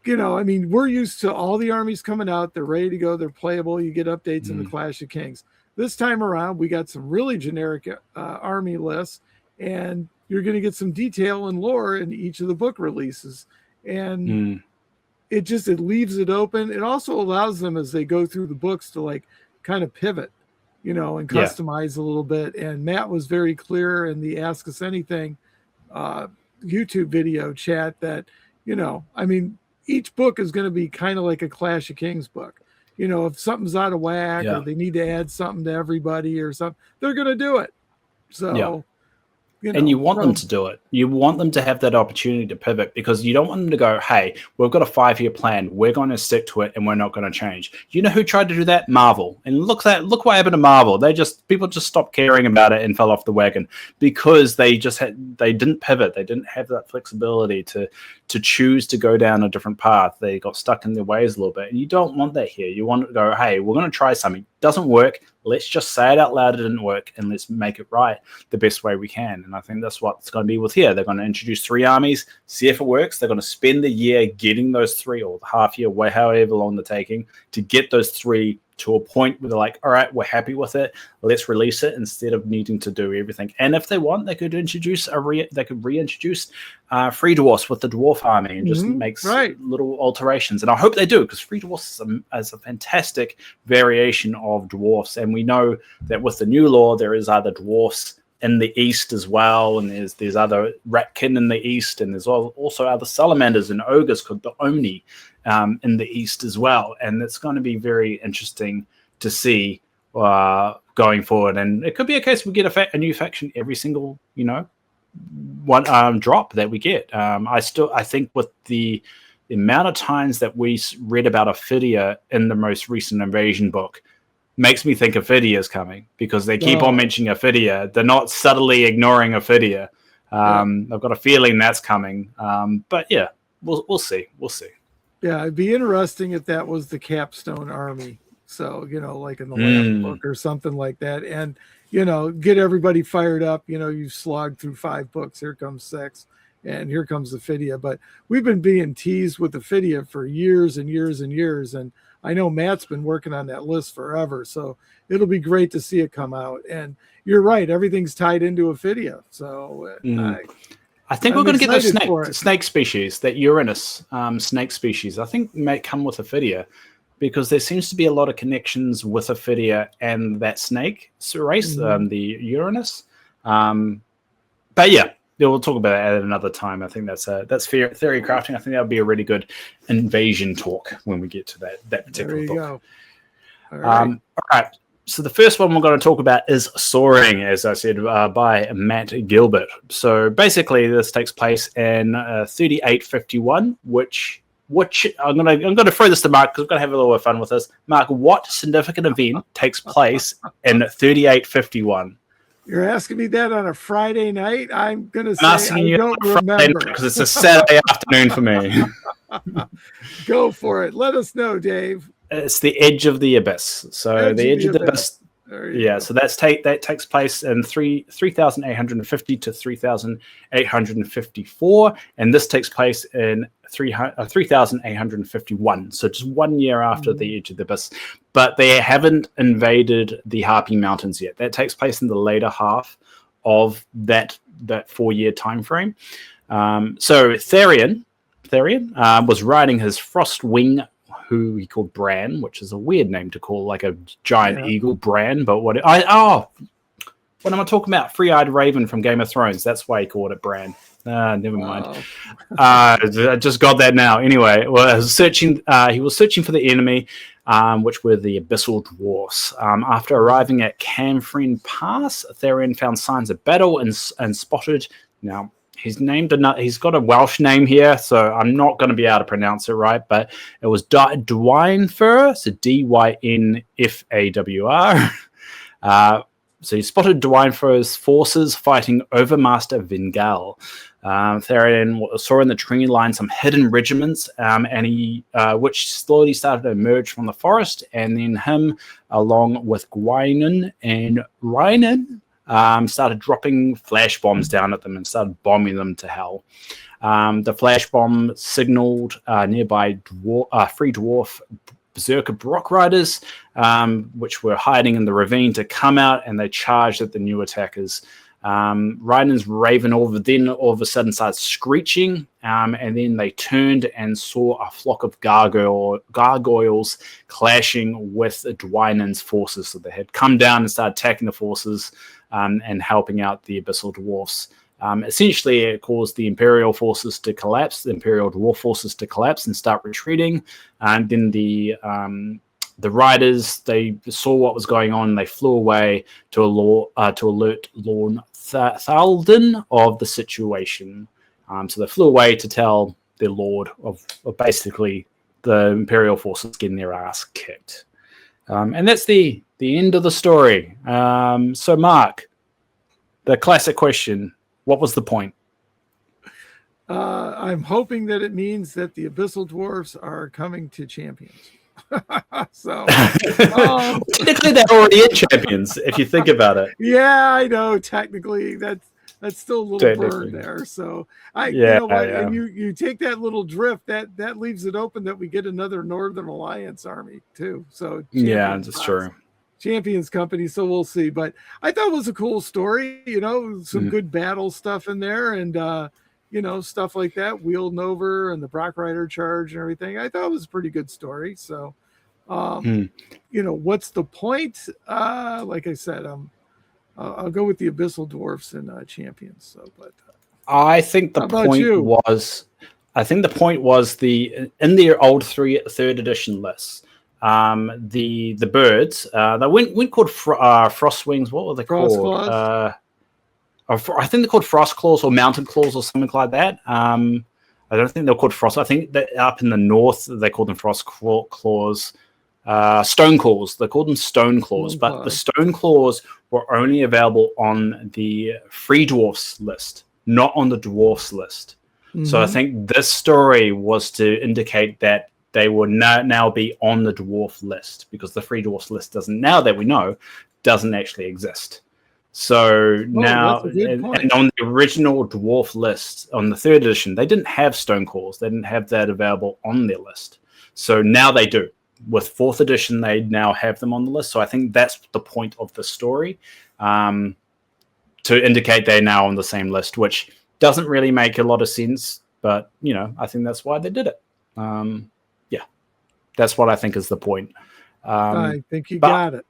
I mean, we're used to all the armies coming out. They're ready to go. They're playable. You get updates in the Clash of Kings. This time around, we got some really generic army lists, and you're going to get some detail and lore in each of the book releases. and it leaves it open. It also allows them, as they go through the books, to like kind of pivot, and customize a little bit. And Matt was very clear in the Ask Us Anything YouTube video chat that, I mean, each book is going to be kind of like a Clash of Kings book. If something's out of whack or they need to add something to everybody or something, they're going to do it. So, and you want them to do it. You want them to have that opportunity to pivot, because you don't want them to go, hey, we've got a 5-year plan. We're going to stick to it and we're not going to change. You know who tried to do that? Marvel. And look what happened to Marvel. People just stopped caring about it and fell off the wagon because they didn't pivot. They didn't have that flexibility to choose to go down a different path. They got stuck in their ways a little bit. And you don't want that here. You want to go, hey, we're going to try something. Doesn't work. Let's just say it out loud. It didn't work, and let's make it right the best way we can. And I think that's what it's going to be with here. They're going to introduce 3 armies, see if it works. They're going to spend the year getting those 3, or the half year, however long they're taking, to get those 3 to a point where they're like, all right, we're happy with it. Let's release it, instead of needing to do everything. And if they want, they could reintroduce Free Dwarfs with the Dwarf army and just make little alterations. And I hope they do, because Free Dwarfs is a fantastic variation of Dwarfs. And we know that with the new lore, there is other Dwarfs in the east as well, and there's other Ratkin in the east, and there's also other salamanders and ogres called the Omni in the east as well. And it's going to be very interesting to see going forward. And it could be a case we get a new faction every single one drop that we get. I think with the amount of times that we read about Ophidia in the most recent invasion book, makes me think Ophidia is coming, because they keep on mentioning Ophidia. They're not subtly ignoring Ophidia. I've got a feeling that's coming. But yeah, we'll see. We'll see. Yeah, it'd be interesting if that was the capstone army. So, like in the last book or something like that. And, get everybody fired up. You've slogged through 5 books. Here comes 6. And here comes Ophidia. But we've been being teased with Ophidia for years and years and years. And I know Matt's been working on that list forever. So it'll be great to see it come out. And you're right. Everything's tied into Ophidia. So I think we're going to get those snake species, that Uranus snake species, I think may come with Ophidia, because there seems to be a lot of connections with Ophidia and that snake race, the Uranus. But yeah, we'll talk about that at another time. I think that's theory crafting. I think that would be a really good invasion talk when we get to that particular book. Go. All right. So the first one we're going to talk about is Soaring, as I said, by Matt Gilbert. So basically, this takes place in 3851, which I'm going to throw this to Mark, because we're going to have a little bit of fun with this. Mark, what significant event takes place in 3851? You're asking me that on a Friday night? I'm going to say I don't remember, because it's a Saturday afternoon for me. Go for it. Let us know, Dave. It's the Edge of the Abyss. So the Edge of the Abyss. Yeah, so that takes place in 3,850 to 3,854, and this takes place in 3,851. So just 1 year after the Edge of the Abyss, but they haven't invaded the Harpy Mountains yet. That takes place in the later half of that 4-year time frame. So Therion was riding his Frostwing, who he called Bran, which is a weird name to call like a giant eagle Bran. But what am I talking about? Free-eyed Raven from Game of Thrones. That's why he called it Bran. Never mind. I just got that now. Anyway, well, he was searching for the enemy, which were the Abyssal Dwarfs. After arriving at Camfryn Pass, Therion found signs of battle and spotted. Now, he's got a Welsh name here, so I'm not going to be able to pronounce it right, but it was Dwynfawr, so Dynfawr. So he spotted Dwynfawr's forces fighting Overmaster Vingal. Therion saw in the tree line some hidden regiments, and he which slowly started to emerge from the forest, and then him, along with Gwynon and Rhiannon, started dropping flash bombs down at them and started bombing them to hell. The flash bomb signaled nearby Free Dwarf Berserker Brock Riders, which were hiding in the ravine, to come out, and they charged at the new attackers. Rhydon's raven then all of a sudden started screeching, and then they turned and saw a flock of gargoyles clashing with Dwynen's forces. So they had come down and started attacking the forces and helping out the abyssal dwarfs. Essentially, it caused the Imperial forces to collapse, the Imperial dwarf forces to collapse and start retreating. And then the riders, they saw what was going on. They flew away to alert Lorne Thalden of the situation. So they flew away to tell their lord of basically the Imperial forces getting their ass kicked. And that's the end of the story. So, Mark, the classic question, what was the point? I'm hoping that it means that the abyssal dwarfs are coming to Champions. So technically they're already in Champions if you think about it. Yeah, I know. Technically, that's still a little burn there. So you know what? Yeah. And you take that little drift that leaves it open that we get another Northern Alliance army too. So that's true. Champions company. So we'll see. But I thought it was a cool story. You know, some good battle stuff in there, and you know, stuff like that, Wheeled Over and the Brock Rider charge and everything. I thought it was a pretty good story. So, you know, what's the point? Like I said, I'll go with the Abyssal Dwarfs and Champions. So, but I think the point was, in their old third edition lists, the birds, they went called Frostwings. What were they called? I think they're called Frost Claws or Mountain Claws or something like that. I don't think they're called Frost. I think that up in the north they call them Frost Claws. Stone Claws. They called them Stone Claws, but the Stone Claws were only available on the Free Dwarfs list, not on the Dwarfs list. Mm-hmm. So I think this story was to indicate that they will now be on the Dwarf list, because the Free Dwarfs list doesn't actually exist. So now, and on the original Dwarf list, on the third edition, they didn't have Stone Claws. They didn't have that available on their list. So now they do. With fourth edition, they now have them on the list. So I think that's the point of the story, to indicate they're now on the same list, which doesn't really make a lot of sense. But, you know, I think that's why they did it. That's what I think is the point. I think you got it.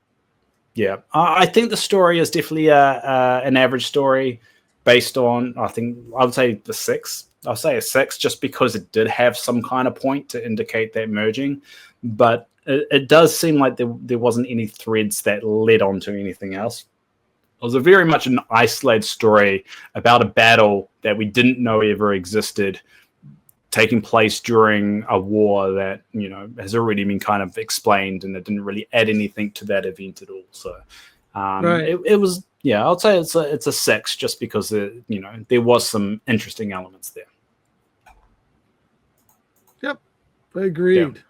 Yeah, I think the story is definitely an average story based on, I would say the 6. I'll say a 6 just because it did have some kind of point to indicate that merging. But it does seem like there wasn't any threads that led on to anything else. It was very much an isolated story about a battle that we didn't know ever existed, taking place during a war that, you know, has already been kind of explained, and it didn't really add anything to that event at all. So it was, I would say it's a 6 just because, there was some interesting elements there. Yep, I agreed. Yeah.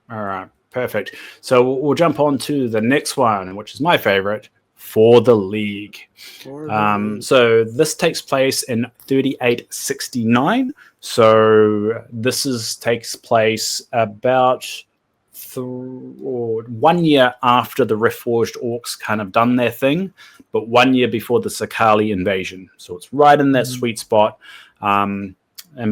All right, perfect. So we'll jump on to the next one, which is my favorite, For the League. So this takes place in 3869. So this takes place about 1 year after the Reforged Orcs kind of done their thing, but 1 year before the Sakali invasion. So it's right in that sweet spot in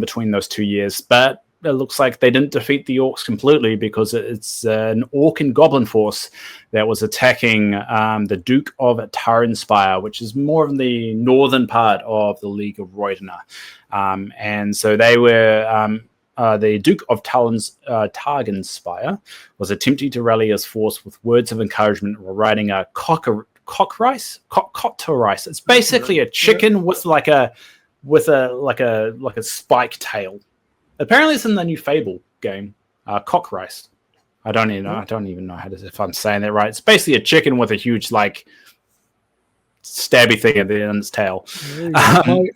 between those 2 years. But it looks like they didn't defeat the Orcs completely, because it's an Orc and Goblin force that was attacking the Duke of Tarinspire, which is more of the northern part of the League of Rhoydener. And so they were, the Duke of Targenspire was attempting to rally his force with words of encouragement while riding a cockrice. It's basically a chicken with a spike tail. Apparently, it's in the new Fable game, cockrice. I don't even know if I'm saying that right. It's basically a chicken with a huge stabby thing at the end of its tail.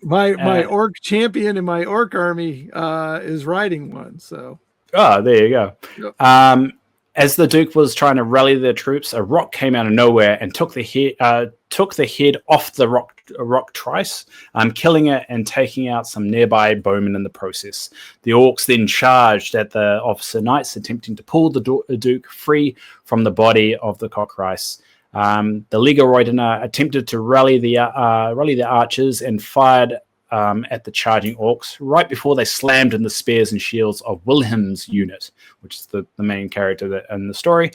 My orc champion in my orc army is riding one. So there you go. Yep. As the Duke was trying to rally their troops, a rock came out of nowhere and took the head off the rock trice, killing it and taking out some nearby bowmen in the process. The Orcs then charged at the officer knights, attempting to pull the Duke free from the body of the cockrice. The League of Roidina attempted to rally the archers and fired at the charging orcs right before they slammed in the spears and shields of Wilhelm's unit, which is the main character in the story.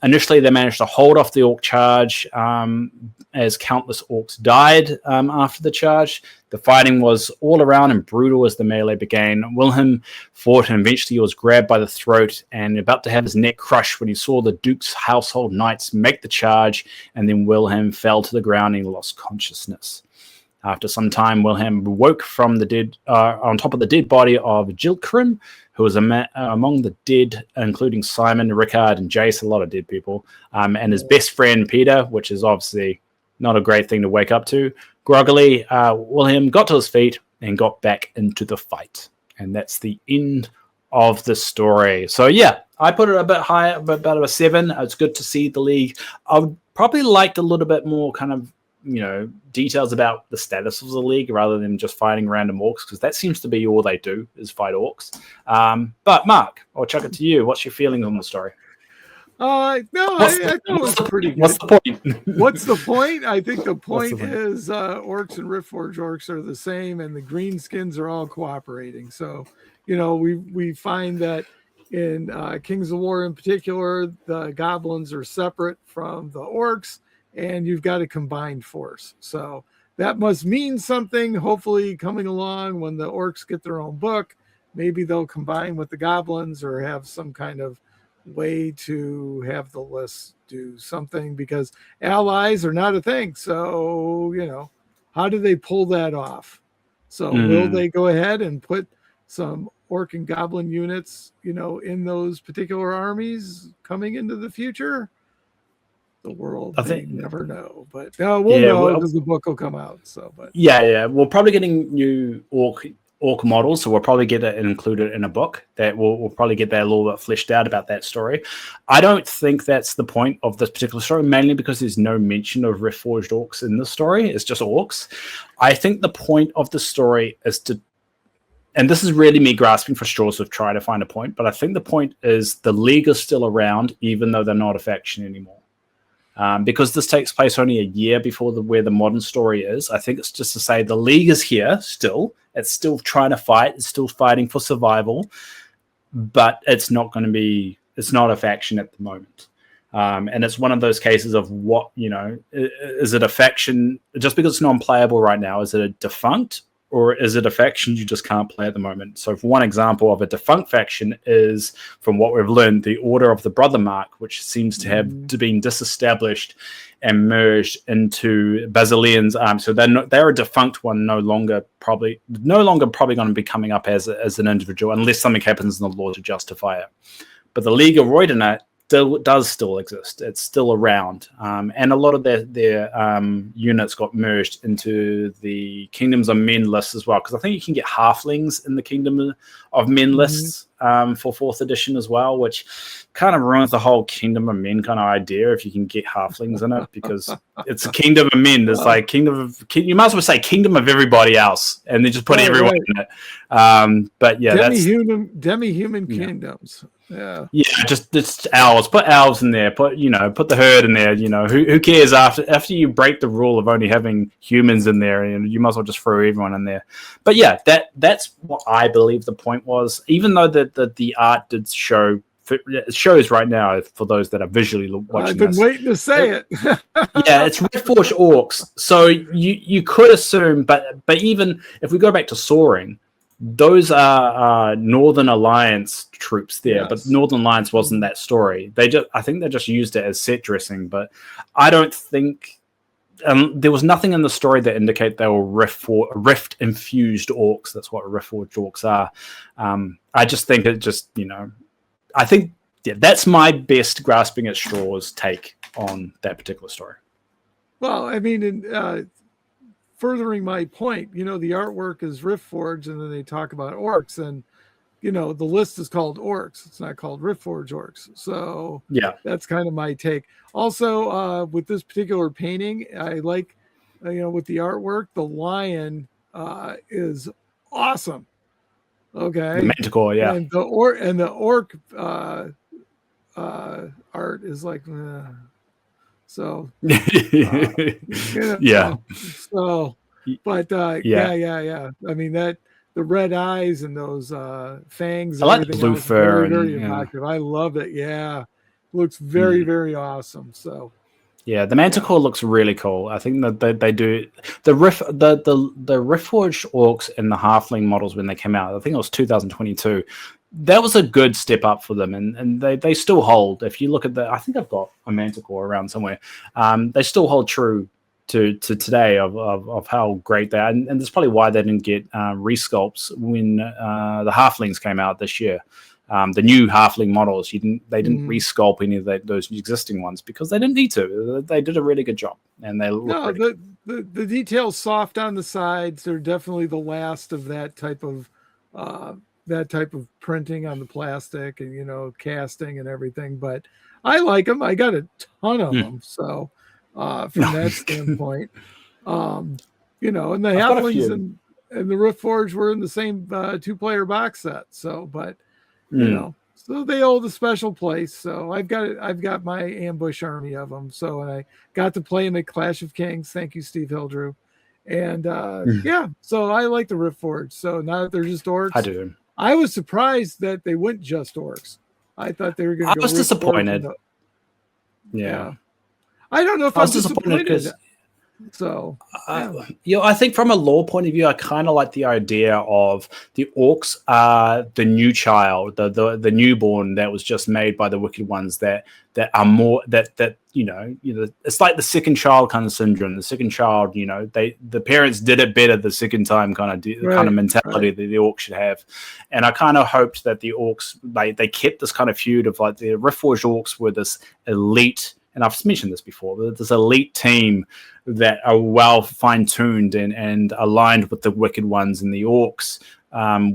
Initially, they managed to hold off the orc charge as countless orcs died after the charge. The fighting was all around and brutal as the melee began. Wilhelm fought and eventually was grabbed by the throat and about to have his neck crushed when he saw the Duke's household knights make the charge, and then Wilhelm fell to the ground and lost consciousness. After some time, Wilhelm woke from the dead on top of the dead body of Gilkrim, who was among the dead, including Simon, Rickard, and Jace, a lot of dead people, and his best friend Peter, which is obviously not a great thing to wake up to. Groggily, Wilhelm got to his feet and got back into the fight. And that's the end of the story. So yeah, I put it a bit higher, about a 7. It's good to see the League. I would probably liked a little bit more kind of, details about the status of the League rather than just fighting random orcs, because that seems to be all they do is fight orcs. But Mark, I'll chuck it to you. What's your feelings on the story? I thought it was pretty good. What's the point? What's the point? I think the point is orcs and Riftforge orcs are the same, and the greenskins are all cooperating. So, we find that in Kings of War in particular, the goblins are separate from the orcs, and you've got a combined force. So that must mean something. Hopefully coming along when the orcs get their own book, maybe they'll combine with the goblins or have some kind of way to have the list do something, because allies are not a thing. So, how do they pull that off? So will they go ahead and put some orc and goblin units, in those particular armies coming into the future? The world may never know, but we'll know because the book will come out. So, but we're probably getting new orc models, so we'll probably get it included in a book that we'll probably get that a little bit fleshed out about that story. I don't think that's the point of this particular story, mainly because there's no mention of Riftforged orcs in the story. It's just orcs. I think the point of the story is to, and this is really me grasping for straws of trying to find a point, but I think the point is the League is still around, even though they're not a faction anymore. Because this takes place only a year before where the modern story is. I think it's just to say the League is here still. It's still trying to fight. It's still fighting for survival, but it's not a faction at the moment. And it's one of those cases of what, is it a faction just because it's non-playable right now? Is it a defunct, or is it a faction you just can't play at the moment? So for one example of a defunct faction is, from what we've learned, the Order of the Brother Mark, which seems to have been disestablished and merged into Basileion's army. So they're a defunct one, no longer probably going to be coming up as an individual, unless something happens in the law to justify it. But the League of Roidina does still exist. It's still around, and a lot of their units got merged into the Kingdoms of Men lists as well, because I think you can get halflings in the Kingdom of Men lists for 4th edition as well, which kind of ruins the whole Kingdom of Men kind of idea if you can get halflings in it, because it's Kingdom of Men. It's like you might as well say Kingdom of everybody else, and then just put everyone in it. But yeah, demi-human kingdoms. Yeah, just elves. Put elves in there. Put the herd in there. Who cares after you break the rule of only having humans in there? You might as well just throw everyone in there. But yeah, that's what I believe the point was. Even though the art did show. It shows right now for those that are visually watching. I've been waiting to say it. Yeah, it's Riftforged orcs. So you could assume, but even if we go back to Soaring, those are Northern Alliance troops there, yes. But Northern Alliance wasn't that story. I think they just used it as set dressing, but I don't think there was nothing in the story that indicate they were rift infused orcs. That's what Riftforged orcs are. I just think I think that's my best grasping at straws take on that particular story. Well, I mean, furthering my point, the artwork is Riftforged, and then they talk about orcs, and the list is called orcs. It's not called Riftforged orcs. So yeah, that's kind of my take. Also, with this particular painting, I like, with the artwork, the lion is awesome. Okay. The Manticore, yeah. And the orc art is like So, Yeah. so, but Yeah. yeah. I mean that the red eyes and those fangs I and like the everything blue else, fur very and evocative. I love it. Yeah, looks very awesome. So. yeah, the Manticore looks really cool. I think that they do the Riftforged orcs and the Halfling models when they came out. I think it was 2022. That was a good step up for them, and they still hold. If you look at I think I've got a Manticore around somewhere. They still hold true to today of how great they are, and that's probably why they didn't get resculpts when the Halflings came out this year. The new halfling models, they didn't resculpt any of those existing ones because they didn't need to. They did a really good job, and they look really good. The details soft on the sides. They're definitely the last of that type of printing on the plastic and casting and everything. But I like them. I got a ton of them. So from that standpoint, and the I've got a halflings few. and the Riftforged were in the same 2-player box set. So, but so they hold a special place. So I've got my ambush army of them. So, and I got to play them at Clash of Kings. Thank you, Steve Hildrew. And yeah, so I like the Riftforged. So now that they're just orcs, I do. I was surprised that they went just orcs. I thought they were going to go. I was disappointed. Yeah, I don't know if I I'm was disappointed because. So, I think from a lore point of view, I kind of like the idea of the orcs are the new child, the newborn that was just made by the wicked ones that are more that it's like the second child kind of syndrome. The second child, the parents did it better the second time kind of mentality that the orcs should have. And I kind of hoped that the orcs they kept this kind of feud of like the Riftforged orcs were this elite. And I've mentioned this before, but this elite team that are well fine-tuned and aligned with the wicked ones, and the orcs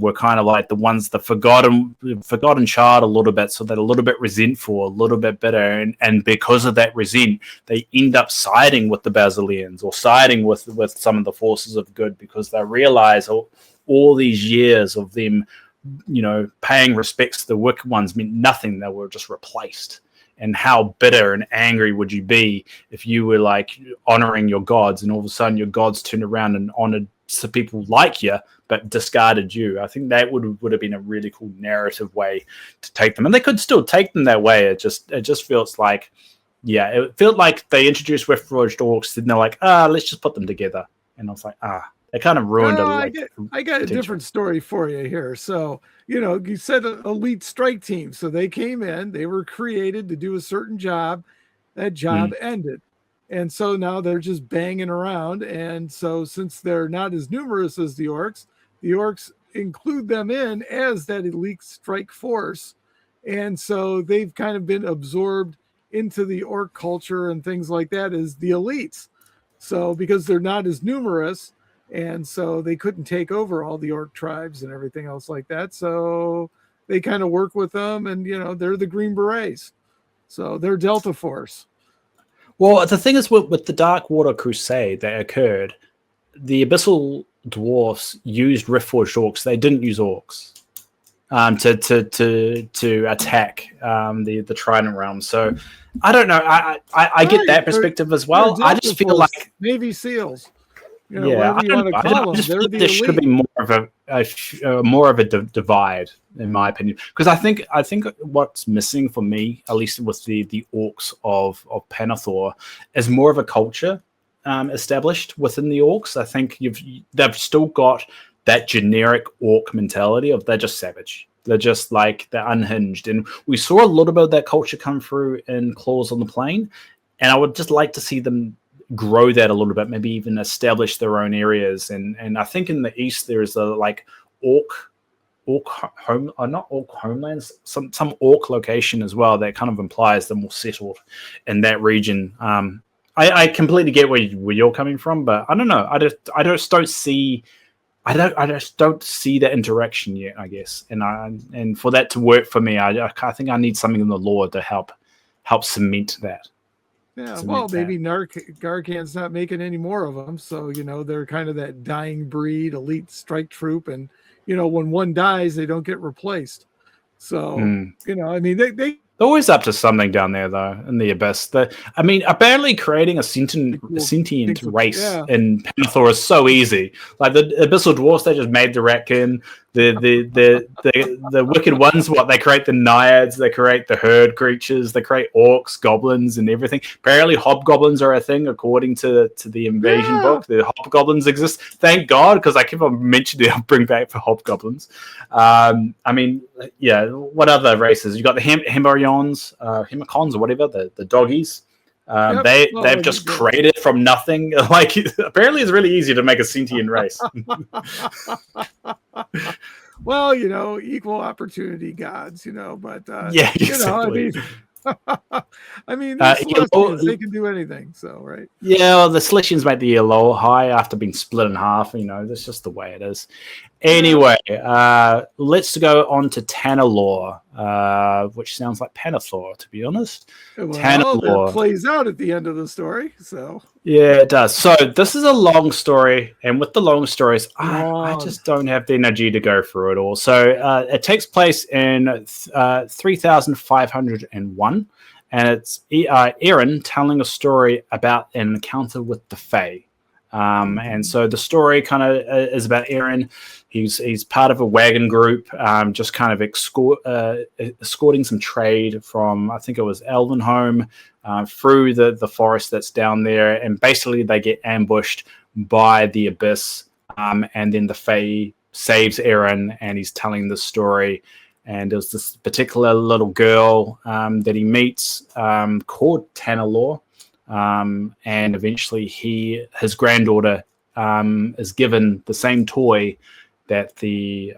were kind of like the ones, the forgotten child a little bit, so they're a little bit resentful, a little bit bitter, and because of that resent, they end up siding with the Basileans or siding with some of the forces of good because they realize all these years of them, paying respects to the wicked ones meant nothing. They were just replaced. And how bitter and angry would you be if you were like honoring your gods and all of a sudden your gods turned around and honored some people like you but discarded you? I think that would have been a really cool narrative way to take them, and they could still take them that way. It just feels like, it felt like they introduced Riftforged orcs and they're like, let's just put them together, and I was like, they kind of ruined it. I got a different story for you here. So, you said elite strike team. So they came in, they were created to do a certain job. That job ended. And so now they're just banging around. And so since they're not as numerous as the orcs include them in as that elite strike force. And so they've kind of been absorbed into the orc culture and things like that as the elites. So because they're not as numerous, and so they couldn't take over all the orc tribes and everything else like that. So they kind of work with them, and they're the Green Berets. So they're Delta Force. Well, the thing is with the Dark Water Crusade that occurred, the Abyssal Dwarfs used Riftforged orcs. They didn't use orcs to attack the Trident Realm. So I don't know. I get that perspective as well. I just feel like Navy SEALs. I just feel like there should have been more of a divide, in my opinion, because I think what's missing for me, at least with the orcs of Pannilore, is more of a culture established within the orcs. I think they've still got that generic orc mentality of they're just savage. They're just like they're unhinged, and we saw a little bit of that culture come through in Claws on the Plain, and I would just like to see them grow that a little bit, maybe even establish their own areas. And I think in the east there is a like orc home, or not orc homelands, some orc location as well that kind of implies they're more settled in that region. I completely get where you're coming from, but I don't know. I just don't see that interaction yet, I guess. And for that to work for me, I think I need something in the lore to help cement that. Yeah, well, maybe Garcan's not making any more of them, so they're kind of that dying breed, elite strike troop, and when one dies, they don't get replaced. So I mean, they They're always up to something down there, though, in the abyss. Apparently creating a sentient race Yeah. in Pannilore is so easy. Like the abyssal dwarfs, they just made the ratkin. The wicked ones, they create the naiads, they create the herd creatures, they create orcs, goblins, and everything. Apparently, hobgoblins are a thing according to the invasion book. The hobgoblins exist. Thank God, because I keep on mentioning I'll bring back for hobgoblins. What other races? You got the Hemicons or whatever, the doggies. They've just created from nothing. Like apparently, it's really easy to make a sentient race. Well, equal opportunity gods, but yeah, exactly. I mean, they're Celestians, they can do anything. So, right? Yeah, well, the Celestians make the yellow high after being split in half. That's just the way it is. Anyway, let's go on to Pannilore, which sounds like Pannilore, to be honest. Well, that plays out at the end of the story. So yeah, it does. So this is a long story, and with the long stories, I just don't have the energy to go through it all. So it takes place in 3501, and it's Aaron telling a story about an encounter with the Fae. And so the story kind of is about Aaron. He's part of a wagon group, just kind of escorting some trade from, I think it was Elvenholm, through the forest that's down there. And basically they get ambushed by the Abyss. And then the Fae saves Aaron, and he's telling the story. And there's this particular little girl that he meets called Pannilore. And eventually his granddaughter is given the same toy that the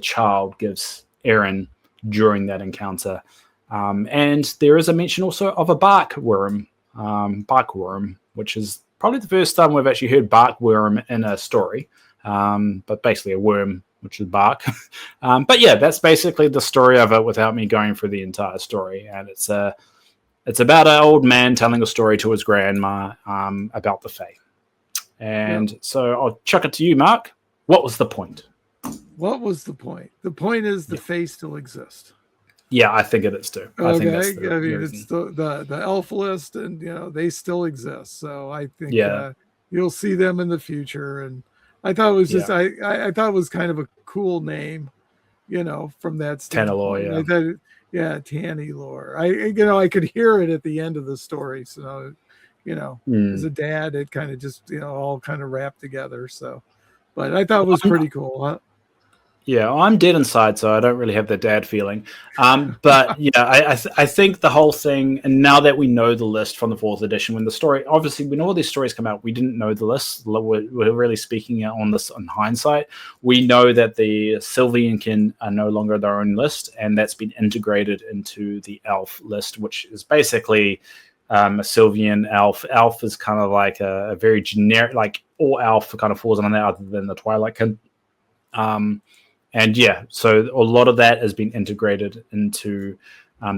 child gives Aaron during that encounter. And there is a mention also of a barkworm, which is probably the first time we've actually heard barkworm in a story, but basically a worm, which is bark. But yeah, that's basically the story of it without me going through the entire story. And it's about an old man telling a story to his grandma about the Fae. And so I'll chuck it to you, Mark. What was the point? What was the point? The point is the Fae still exist. Yeah, I think it is too. Okay. I think that's it's the elf list, and they still exist. So I think you'll see them in the future. And I thought it was just I thought it was kind of a cool name, from that standpoint. Pannilore, Pannilore. I could hear it at the end of the story. So, as a dad, it kind of just all kind of wrapped together. So, but I thought it was pretty cool. Huh? Yeah, I'm dead inside, so I don't really have the dad feeling. But I think the whole thing, and now that we know the list from the 4th edition, when the story, obviously when all these stories come out, we didn't know the list. We're really speaking on this in hindsight. We know that the Sylviankin are no longer their own list, and that's been integrated into the elf list, which is basically a Sylvian elf. Elf is kind of like a very generic, like all elf kind of falls on that other than the Twilightkin. And so a lot of that has been integrated into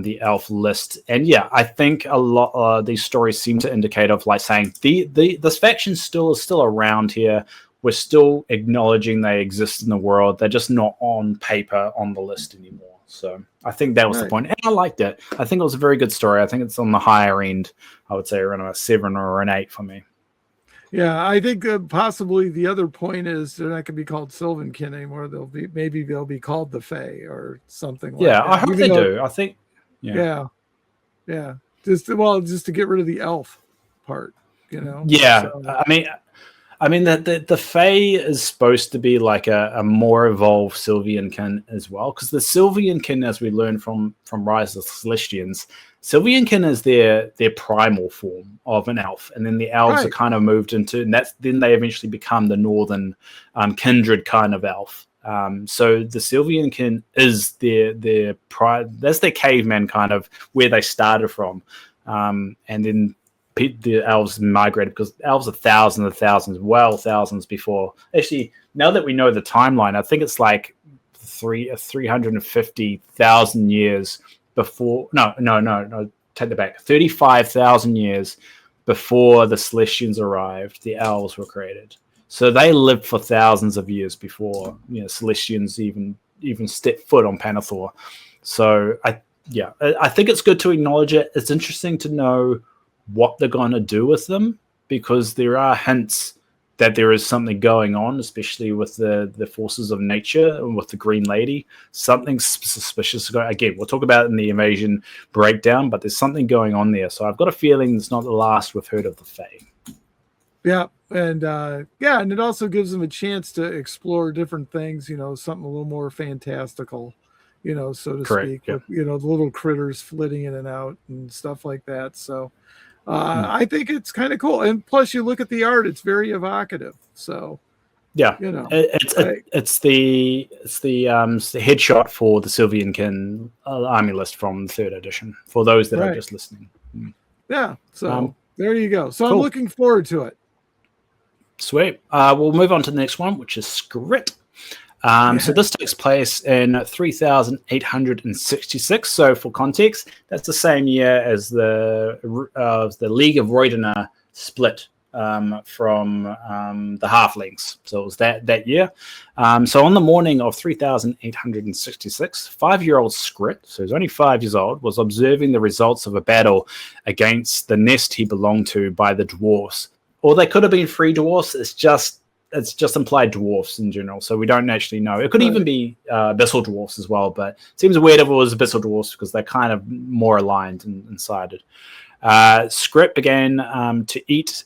the elf list. And I think a lot these stories seem to indicate of like saying this faction is still around here. We're still acknowledging they exist in the world. They're just not on paper on the list anymore. So I think that was the point. And I liked it. I think it was a very good story. I think it's on the higher end. I would say around a 7 or an 8 for me. Yeah, I think possibly the other point is they're not going to be called Sylvankin anymore. Maybe they'll be called the Fae or something like that. Yeah, I hope they do. I think. Yeah. Just to get rid of the elf part, Yeah, so. I mean the Fae is supposed to be like a more evolved Sylviankin as well, because the Sylviankin, as we learned from Rise of the Celestians, Sylviankin is their primal form of an elf, and then the elves are kind of moved into, and then they eventually become the northern kindred kind of elf. So the Sylviankin is their that's their caveman kind of where they started from, and then the elves migrated, because elves are thousands before. Actually, now that we know the timeline, I think it's like 350,000 years before. No, take that back. 35,000 years before the Celestians arrived, the elves were created. So they lived for thousands of years before Celestians even stepped foot on Pannilore. So Yeah, I think it's good to acknowledge it. It's interesting to know what they're going to do with them, because there are hints that there is something going on, especially with the forces of nature and with the Green Lady. Something suspicious. Again, we'll talk about it in the invasion breakdown, but there's something going on there. So I've got a feeling it's not the last we've heard of the Fae. Yeah, and and it also gives them a chance to explore different things. Something a little more fantastical, so to Correct. speak, Yeah. with the little critters flitting in and out and stuff like that. So I think it's kind of cool. And plus, you look at the art; it's very evocative. So yeah, it's the headshot for the Sylviankin army list from the 3rd edition. For those that are just listening. Yeah. So there you go. So cool. I'm looking forward to it. Sweet. We'll move on to the next one, which is Skrit. So this takes place in 3866. So for context, that's the same year as the League of Roidina split from the Halflings. So it was that year. So on the morning of 3866, 5-year-old Skrit, so he's only 5 years old, was observing the results of a battle against the nest he belonged to by the dwarves. Or they could have been free dwarfs. It's just implied dwarfs in general, so we don't actually know. It could even be abyssal dwarfs as well, but it seems weird if it was abyssal dwarfs because they're kind of more aligned and sided. Skrit began to eat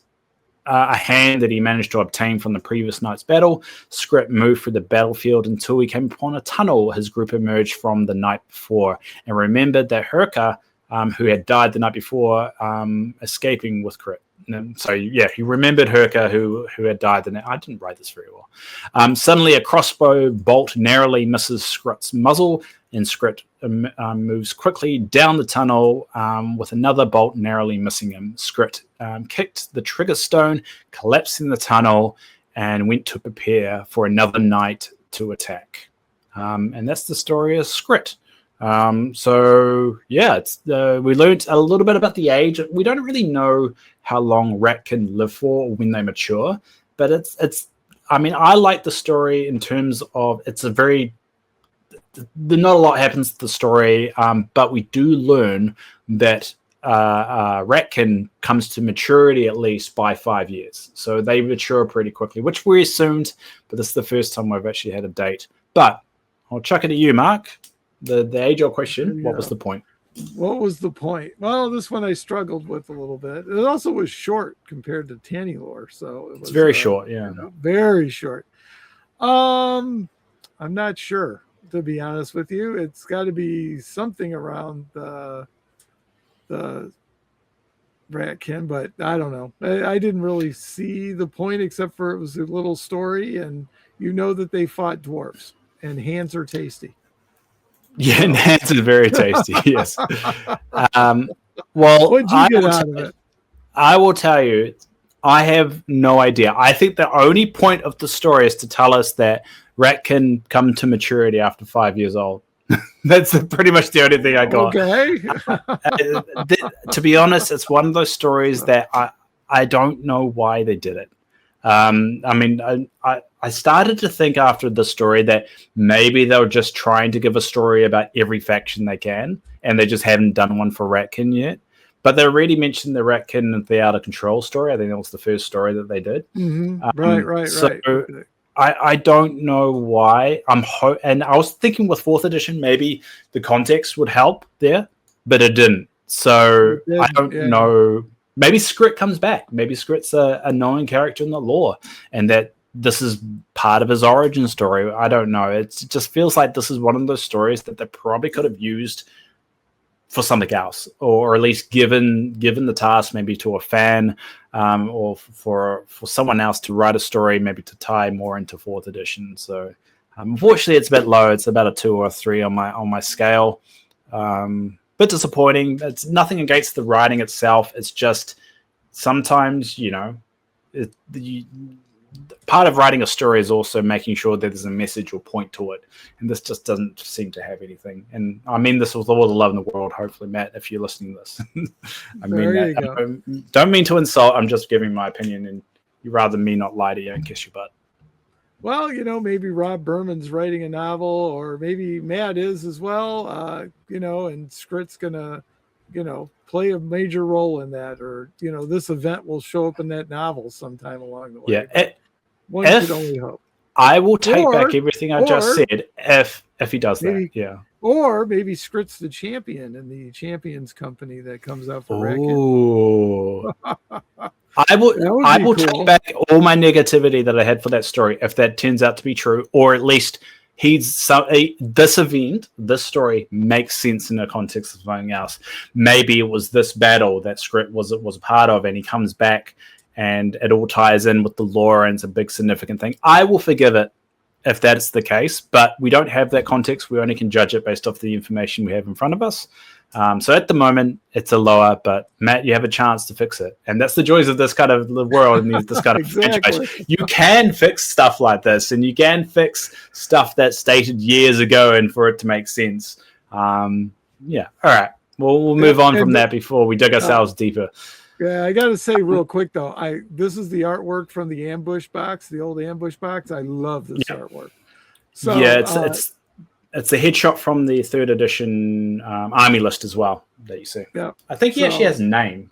a hand that he managed to obtain from the previous night's battle. Skrit moved through the battlefield until he came upon a tunnel his group emerged from the night before, and remembered that Herka, who had died the night before, escaping with Skrit. So yeah, he remembered Herka who had died. I didn't write this very well. Suddenly, a crossbow bolt narrowly misses Skrit's muzzle, and Skrit moves quickly down the tunnel with another bolt narrowly missing him. Skrit kicked the trigger stone, collapsed in the tunnel, and went to prepare for another night to attack. And that's the story of Skrit. So yeah, we learned a little bit about the age. We don't really know how long rat can live for when they mature, but it's I mean, I like the story in terms of not a lot happens to the story, but we do learn that Ratkin comes to maturity at least by 5 years. So they mature pretty quickly, which we assumed, but this is the first time we've actually had a date. But I'll chuck it at you, Mark. The age-old question, what was the point? What was the point? Well, this one I struggled with a little bit. It also was short compared to Pannilore, so it's very short, yeah. Very short. I'm not sure, to be honest with you. It's got to be something around the Ratkin, but I don't know. I didn't really see the point except for it was a little story, and that they fought dwarves, and hands are tasty. Yeah, and hands are very tasty. Yes. Well, what'd you get out of it? I will tell you, I have no idea. I think the only point of the story is to tell us that Rat can come to maturity after 5 years old. That's pretty much the only thing I got. Okay. To be honest, it's one of those stories that I don't know why they did it. I mean, I started to think after the story that maybe they were just trying to give a story about every faction they can, and they just haven't done one for Ratkin yet. But they already mentioned the Ratkin and the Out of Control story. I think that was the first story that they did. Mm-hmm. Right. So I don't know why. And I was thinking with 4th edition, maybe the context would help there, but it didn't. So I don't know. Maybe Skrit comes back. Maybe Skrit's a known character in the lore, and that this is part of his origin story. I don't know. It just feels like this is one of those stories that they probably could have used for something else, or at least given the task maybe to a fan, or for someone else to write a story, maybe to tie more into 4th edition. So unfortunately, it's a bit low. It's about a 2 or a 3 on my scale. Bit disappointing. It's nothing against the writing itself. It's just sometimes, part of writing a story is also making sure that there's a message or point to it. And this just doesn't seem to have anything. And I mean this with all the love in the world, hopefully, Matt, if you're listening to this. I don't mean to insult. I'm just giving my opinion, and you'd rather me not lie to you and kiss your butt. Well, maybe Rob Berman's writing a novel, or maybe Matt is as well. And Scrit's gonna, play a major role in that, or this event will show up in that novel sometime along the way. Yeah, But one if could only hope. I will take back Or- everything I just or said if he does that. maybe, Yeah. or maybe Scrit's the champion in the Champions Company that comes out for Racket. Oh. I That would will be cool. take back all my negativity that I had for that story if that turns out to be true, or at least this event, this story makes sense in the context of something else. Maybe it was this battle that Scrit was a part of, and he comes back, and it all ties in with the lore, and it's a big significant thing. I will forgive it if that's the case, but we don't have that context. We only can judge it based off the information we have in front of us. So at the moment, it's a lower, but Matt, you have a chance to fix it. And that's the joys of this kind of the world and this kind of franchise. You can fix stuff like this, and you can fix stuff that's stated years ago and for it to make sense. Yeah. All right. We'll move on from that before we dig ourselves deeper. Yeah, I got to say real quick, though, this is the artwork from the ambush box, the old ambush box. I love this artwork. So, yeah, it's a headshot from the 3rd edition army list as well that you see. Yeah, I think he actually has a name.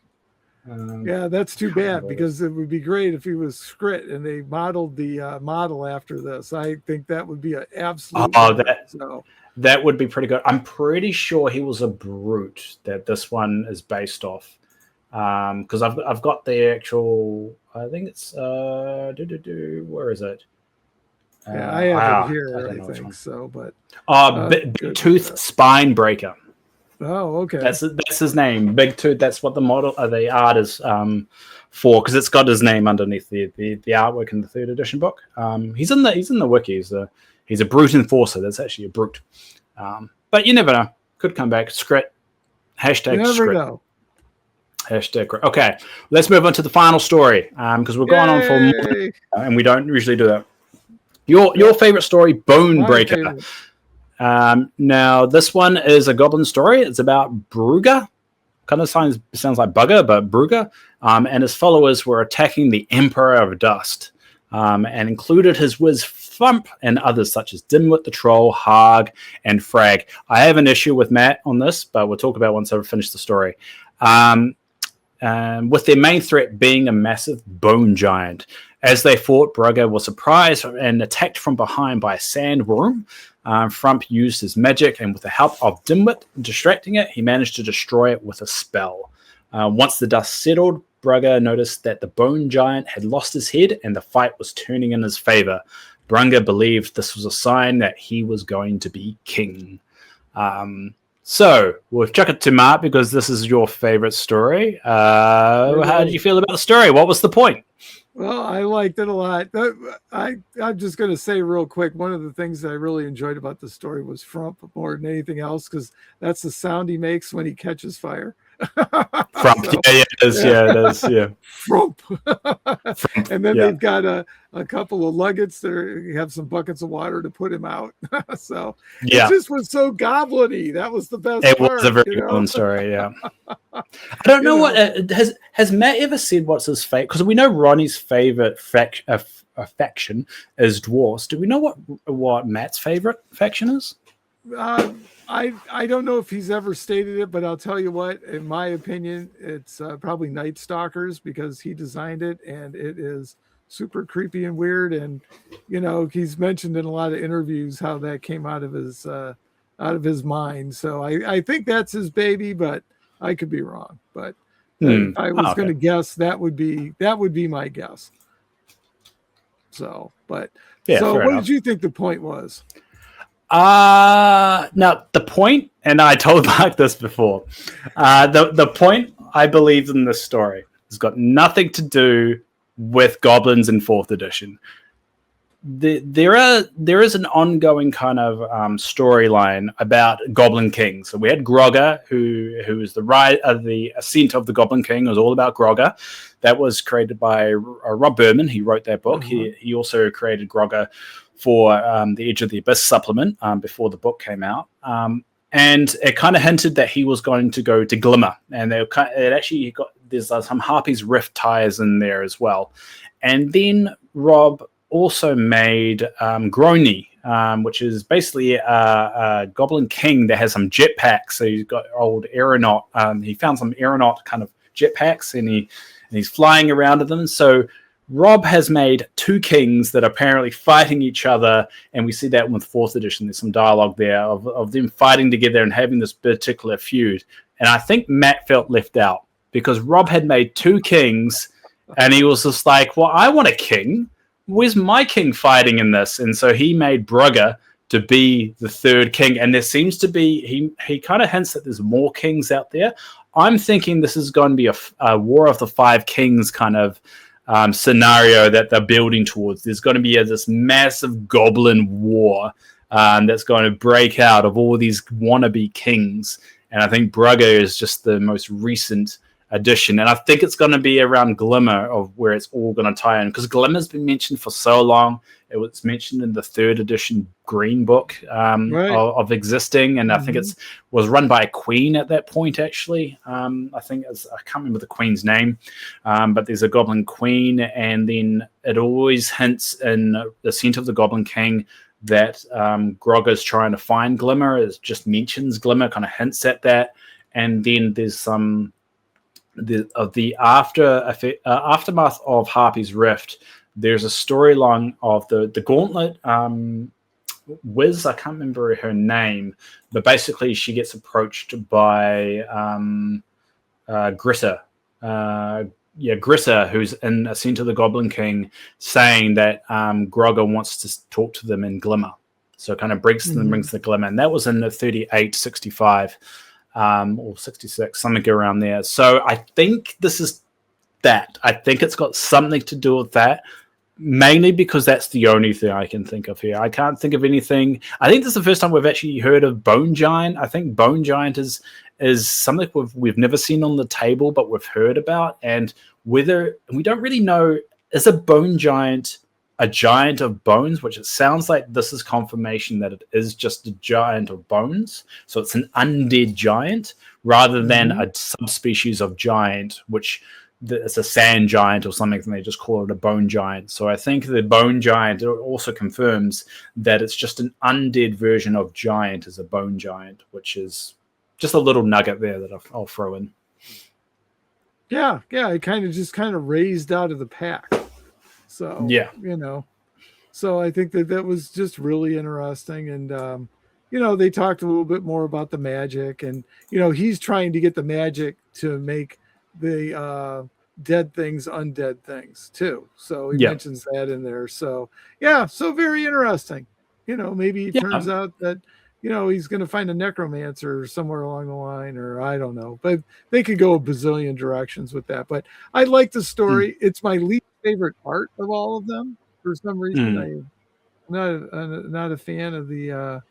Yeah, that's too bad, because it would be great if he was Scrit and they modeled the model after this. I think that would be an absolute. That would be pretty good. I'm pretty sure he was a brute that this one is based off. Because I've got the actual. I think it's where is it? Yeah, I have it here. I think so, but Big Tooth Spine Breaker. Oh, okay. That's his name, Big Tooth. That's what the model, the art is for, because it's got his name underneath the artwork in the 3rd edition book. He's in the wiki. He's a brute enforcer. That's actually a brute. But you never know. Could come back. Scrit. Hashtag you never Scrit. know. Hashtag. Okay, let's move on to the final story, because we're going on for more, and we don't usually do that. Your favorite story, Bone Breaker. Now this one is a goblin story. It's about Brugger. Kind of sounds like bugger, but Brugger. And his followers were attacking the Emperor of Dust, and included his whiz Thump and others such as Dimwit the Troll, Harg, and Frag. I have an issue with Matt on this, but we'll talk about it once I finish the story. With their main threat being a massive bone giant. As they fought, Brugger was surprised and attacked from behind by a sandworm. Frump used his magic, and with the help of Dimwit distracting it, he managed to destroy it with a spell. Once the dust settled, Brugger noticed that the bone giant had lost his head and the fight was turning in his favor. Brugger believed this was a sign that he was going to be king. So we'll chuck it to Mark, because this is your favorite story. How did you feel about the story? What was the point? Well, I liked it a lot. I'm just going to say real quick, one of the things that I really enjoyed about the story was Frump more than anything else, because that's the sound he makes when he catches fire. Frump. So, it is. Yeah. Frump. And then they've got a couple of luggets that have some buckets of water to put him out. So it just was so goblin-y. That was the best part. It was a very goblin story, yeah. I don't know what has Matt ever said what's his fate? Because we know Ronnie's favorite faction is dwarves. Do we know what Matt's favorite faction is? I don't know if he's ever stated it, but I'll tell you what, in my opinion, it's probably Night Stalkers, because he designed it and it is super creepy and weird. And, he's mentioned in a lot of interviews how that came out of his mind. So I think that's his baby, but I could be wrong. But if I was going to guess, that would be my guess. So, but what did you think the point was? Now the point, and I told Mark this before, the point I believe in this story has got nothing to do with goblins in 4th edition. There is an ongoing kind of storyline about Goblin King. So we had Grogger, who is the ascent of the Goblin King. It was all about Grogger. That was created by Rob Berman. He wrote that book. He also created Grogger for the Edge of the Abyss supplement before the book came out. And it kind of hinted that he was going to go to Glimmer. And there's some Harpy's Rift ties in there as well. And then Rob also made Grony, which is basically a goblin king that has some jetpacks. So he's got old aeronaut. He found some aeronaut kind of jetpacks, and he's flying around with them. So Rob has made two kings that are apparently fighting each other, and we see that with 4th edition. There's some dialogue there of them fighting together and having this particular feud. And I think Matt felt left out because Rob had made two kings, and he was just like, well, I want a king. Where's my king fighting in this? And so he made Brugger to be the 3rd king. And there seems to be, he kind of hints that there's more kings out there. I'm thinking this is going to be a War of the 5 Kings kind of scenario that they're building towards. There's going to be this massive goblin war that's going to break out of all these wannabe kings. And I think Brugger is just the most recent addition. And I think it's going to be around Glimmer of where it's all going to tie in. Because Glimmer's been mentioned for so long. It was mentioned in the 3rd edition Green Book of existing. And I think it was run by a queen at that point, actually. I think I can't remember the queen's name. But there's a goblin queen. And then it always hints in the Ascent of the Goblin King that Grogger's trying to find Glimmer. It just mentions Glimmer, kind of hints at that. And then there's some the aftermath of Harpy's Rift. There's a storyline of the Gauntlet Wiz. I can't remember her name, but basically she gets approached by Gritter. Gritter, who's in Ascent of the Goblin King, saying that Grogger wants to talk to them in Glimmer. So it kind of brings the Glimmer. And that was in the 3865 or 66, something around there. So I think this is that. I think it's got something to do with that, mainly because that's the only thing I can think of here. I can't think of anything. I think this is the first time we've actually heard of Bone Giant. I think Bone Giant is something we've never seen on the table, but we've heard about. And whether we don't really know, is a Bone Giant a giant of bones, which it sounds like this is confirmation that it is just a giant of bones. So it's an undead giant rather than a subspecies of giant, which it's a sand giant or something, and they just call it a bone giant. So I think the bone giant also confirms that it's just an undead version of giant as a bone giant, which is just a little nugget there that I'll throw in. Yeah, it kind of raised out of the pack. So, so I think that was just really interesting. And, they talked a little bit more about the magic, and, he's trying to get the magic to make the dead things undead things too. So he mentions that in there. So, so very interesting. Maybe it turns out that, he's going to find a necromancer somewhere along the line, or I don't know, but they could go a bazillion directions with that. But I like the story. It's my least favorite part of all of them. For some reason, I'm not a fan of the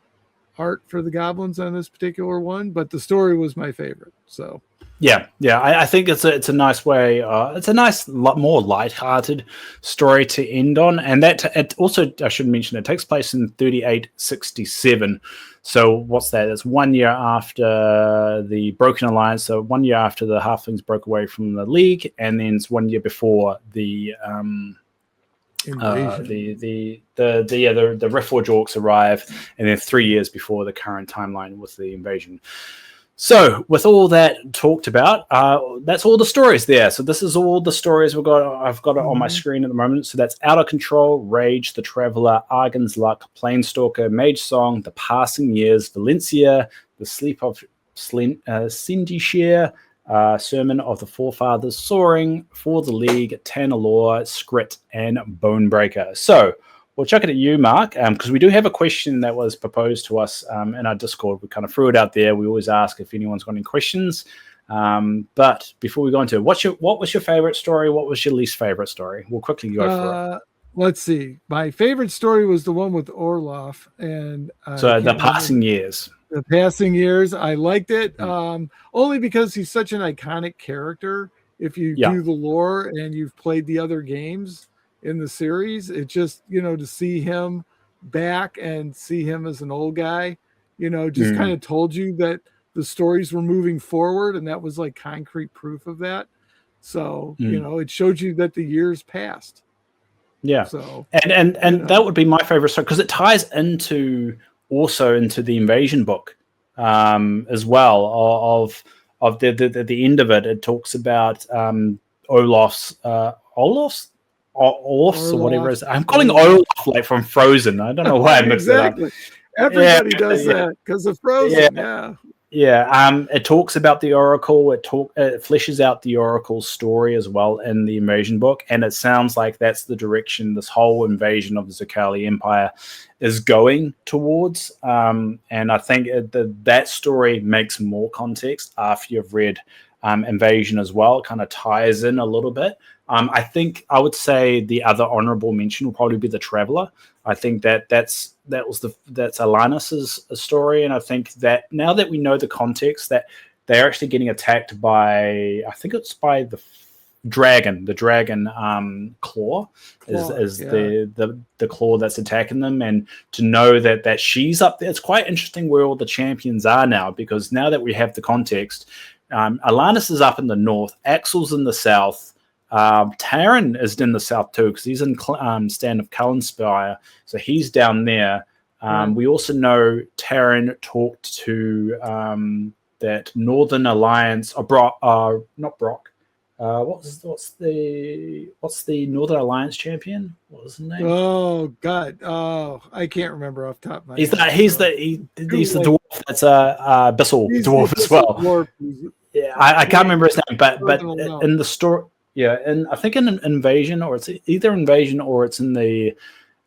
art for the goblins on this particular one, but the story was my favorite. So I think it's a nice way. It's a nice, more light-hearted story to end on, and that it also, I should mention, it takes place in 3867. So what's that? It's 1 year after the Broken Alliance. So 1 year after the Halflings broke away from the League, and then it's 1 year before the the Reforge Orcs arrive, and then 3 years before the current timeline with the invasion. So, with all that talked about, that's all the stories there. So, this is all the stories we've got. I've got it on my screen at the moment. So, that's Out of Control, Rage, The Traveler, Argan's Luck, Planestalker, Mage Song, The Passing Years, Valencia, The Sleep of Cindy Share, Sermon of the Forefathers, Soaring, For the League, Pannilore, Scrit, and Bonebreaker. So, we'll chuck it at you, Mark, because we do have a question that was proposed to us in our Discord. We kind of threw it out there. We always ask if anyone's got any questions. But before we go into it, what was your favorite story? What was your least favorite story? We'll quickly go for it. Let's see. My favorite story was the one with Orloff. And so The Passing Years. The Passing Years. I liked it only because he's such an iconic character. If you do the lore and you've played the other games in the series, it just, to see him back and see him as an old guy, just kind of told you that the stories were moving forward, and that was like concrete proof of that. So, it showed you that the years passed. Yeah. So And that would be my favorite story because it ties into the invasion book as well of the end of it. It talks about Olaf's or whatever it is. I'm calling Olaf like from Frozen. I don't know why I mixed it up. Exactly. Everybody does Yeah, that because of Frozen. Yeah. yeah. It talks about the Oracle. It fleshes out the Oracle's story as well in the invasion book, and it sounds like that's the direction this whole invasion of the Zakali Empire is going towards. And I think that story makes more context after you've read Invasion as well. It kind of ties in a little bit. I think I would say the other honorable mention will probably be the Traveler. I think that's Alanis's story, and I think that now that we know the context, that they're actually getting attacked by, I think it's by the dragon. The dragon claw is the claw that's attacking them, and to know that she's up there, it's quite interesting where all the champions are now, because now that we have the context, Alanis is up in the north, Axel's in the south. Taran is in the south too, because he's in Stand of Cullenspire, so he's down there. We also know Taran talked to that Northern Alliance, or not Brock. What's the Northern Alliance champion? What was his name? Oh God! Oh, I can't remember off the top of my head. He's the dwarf. That's a Bissell dwarf as well. Dwarf. Yeah, I can't remember his name, but in the story. Yeah, and I think in Invasion, or it's either Invasion or it's in the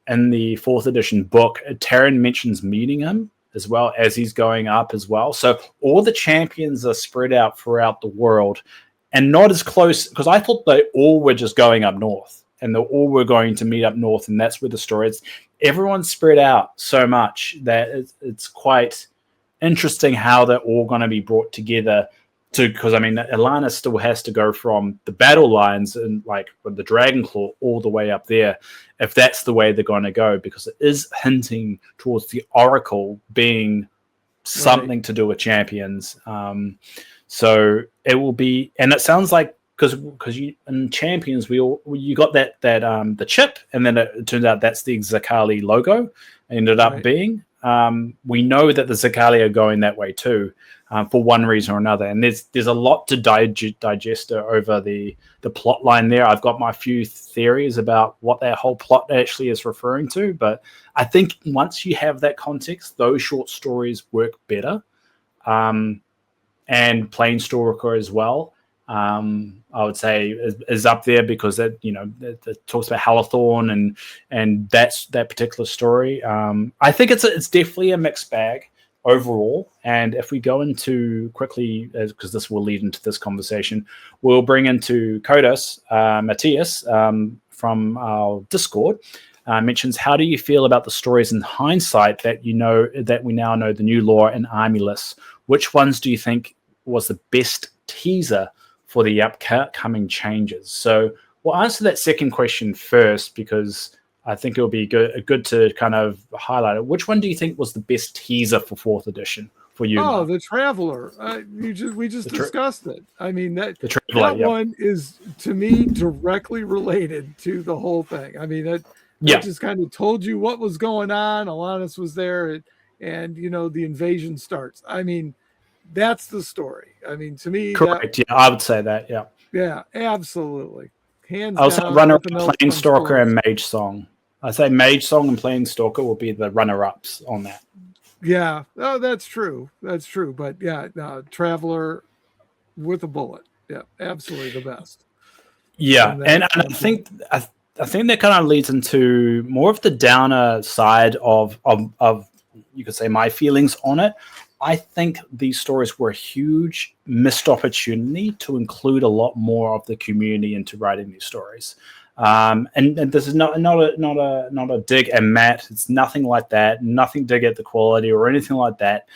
4th edition book, Taran mentions meeting him as well as he's going up as well. So all the champions are spread out throughout the world and not as close, because I thought they all were just going up north and they all were going to meet up north, and that's where the story is. Everyone's spread out so much that it's quite interesting how they're all going to be brought together. Because I mean, Alana still has to go from the battle lines and like with the Dragon Claw all the way up there, if that's the way they're going to go, because it is hinting towards the Oracle being something to do with champions. So it will be, and it sounds like because you in champions you got that the chip, and then it turns out that's the Zakali logo. Ended up being. We know that the Zakali are going that way too. For one reason or another, and there's a lot to digest over the plot line there. I've got my few theories about what that whole plot actually is referring to, but I think once you have that context, those short stories work better. And Planestalker as well, I would say is up there, because it talks about Halathorn and that's that particular story. I think it's definitely a mixed bag overall. And if we go into quickly, because this will lead into this conversation, we'll bring into Kodos, Matthias from our Discord, mentions, how do you feel about the stories in hindsight that we now know the new lore and army lists? Which ones do you think was the best teaser for the upcoming changes? So we'll answer that second question first, because I think it'll be good to kind of highlight it. Which one do you think was the best teaser for 4th edition for you? Oh, the Traveler. We just discussed it. I mean, that one is, to me, directly related to the whole thing. I mean, that just kind of told you what was going on. Alanis was there, and the invasion starts. I mean, that's the story. I mean, to me, correct. I would say that. Yeah, absolutely. Hands down. Also, runner Planestalker and Mage Song. I say Mage Song and Planestalker will be the runner-ups on that. Yeah, oh, that's true. That's true. But yeah, Traveler with a bullet. Yeah, absolutely the best. Yeah, and I think that kind of leads into more of the downer side of you could say my feelings on it. I think these stories were a huge missed opportunity to include a lot more of the community into writing these stories. And this is not a dig at Matt. It's nothing like that. Nothing dig at the quality or anything like that.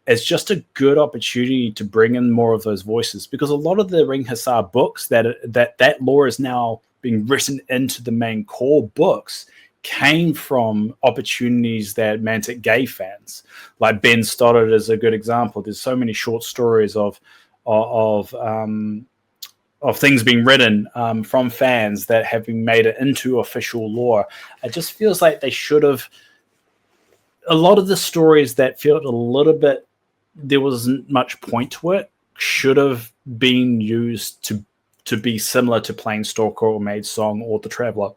It's just a good opportunity to bring in more of those voices, because a lot of the Ring Hussar books that lore is now being written into the main core books came from opportunities that Mantic gave fans. Like Ben Stoddard is a good example. There's so many short stories of things being written from fans that have been made it into official lore. It just feels like they should have. A lot of the stories that felt a little bit, there wasn't much point to it, should have been used to be similar to Planestalker or Maid Song or The Traveler,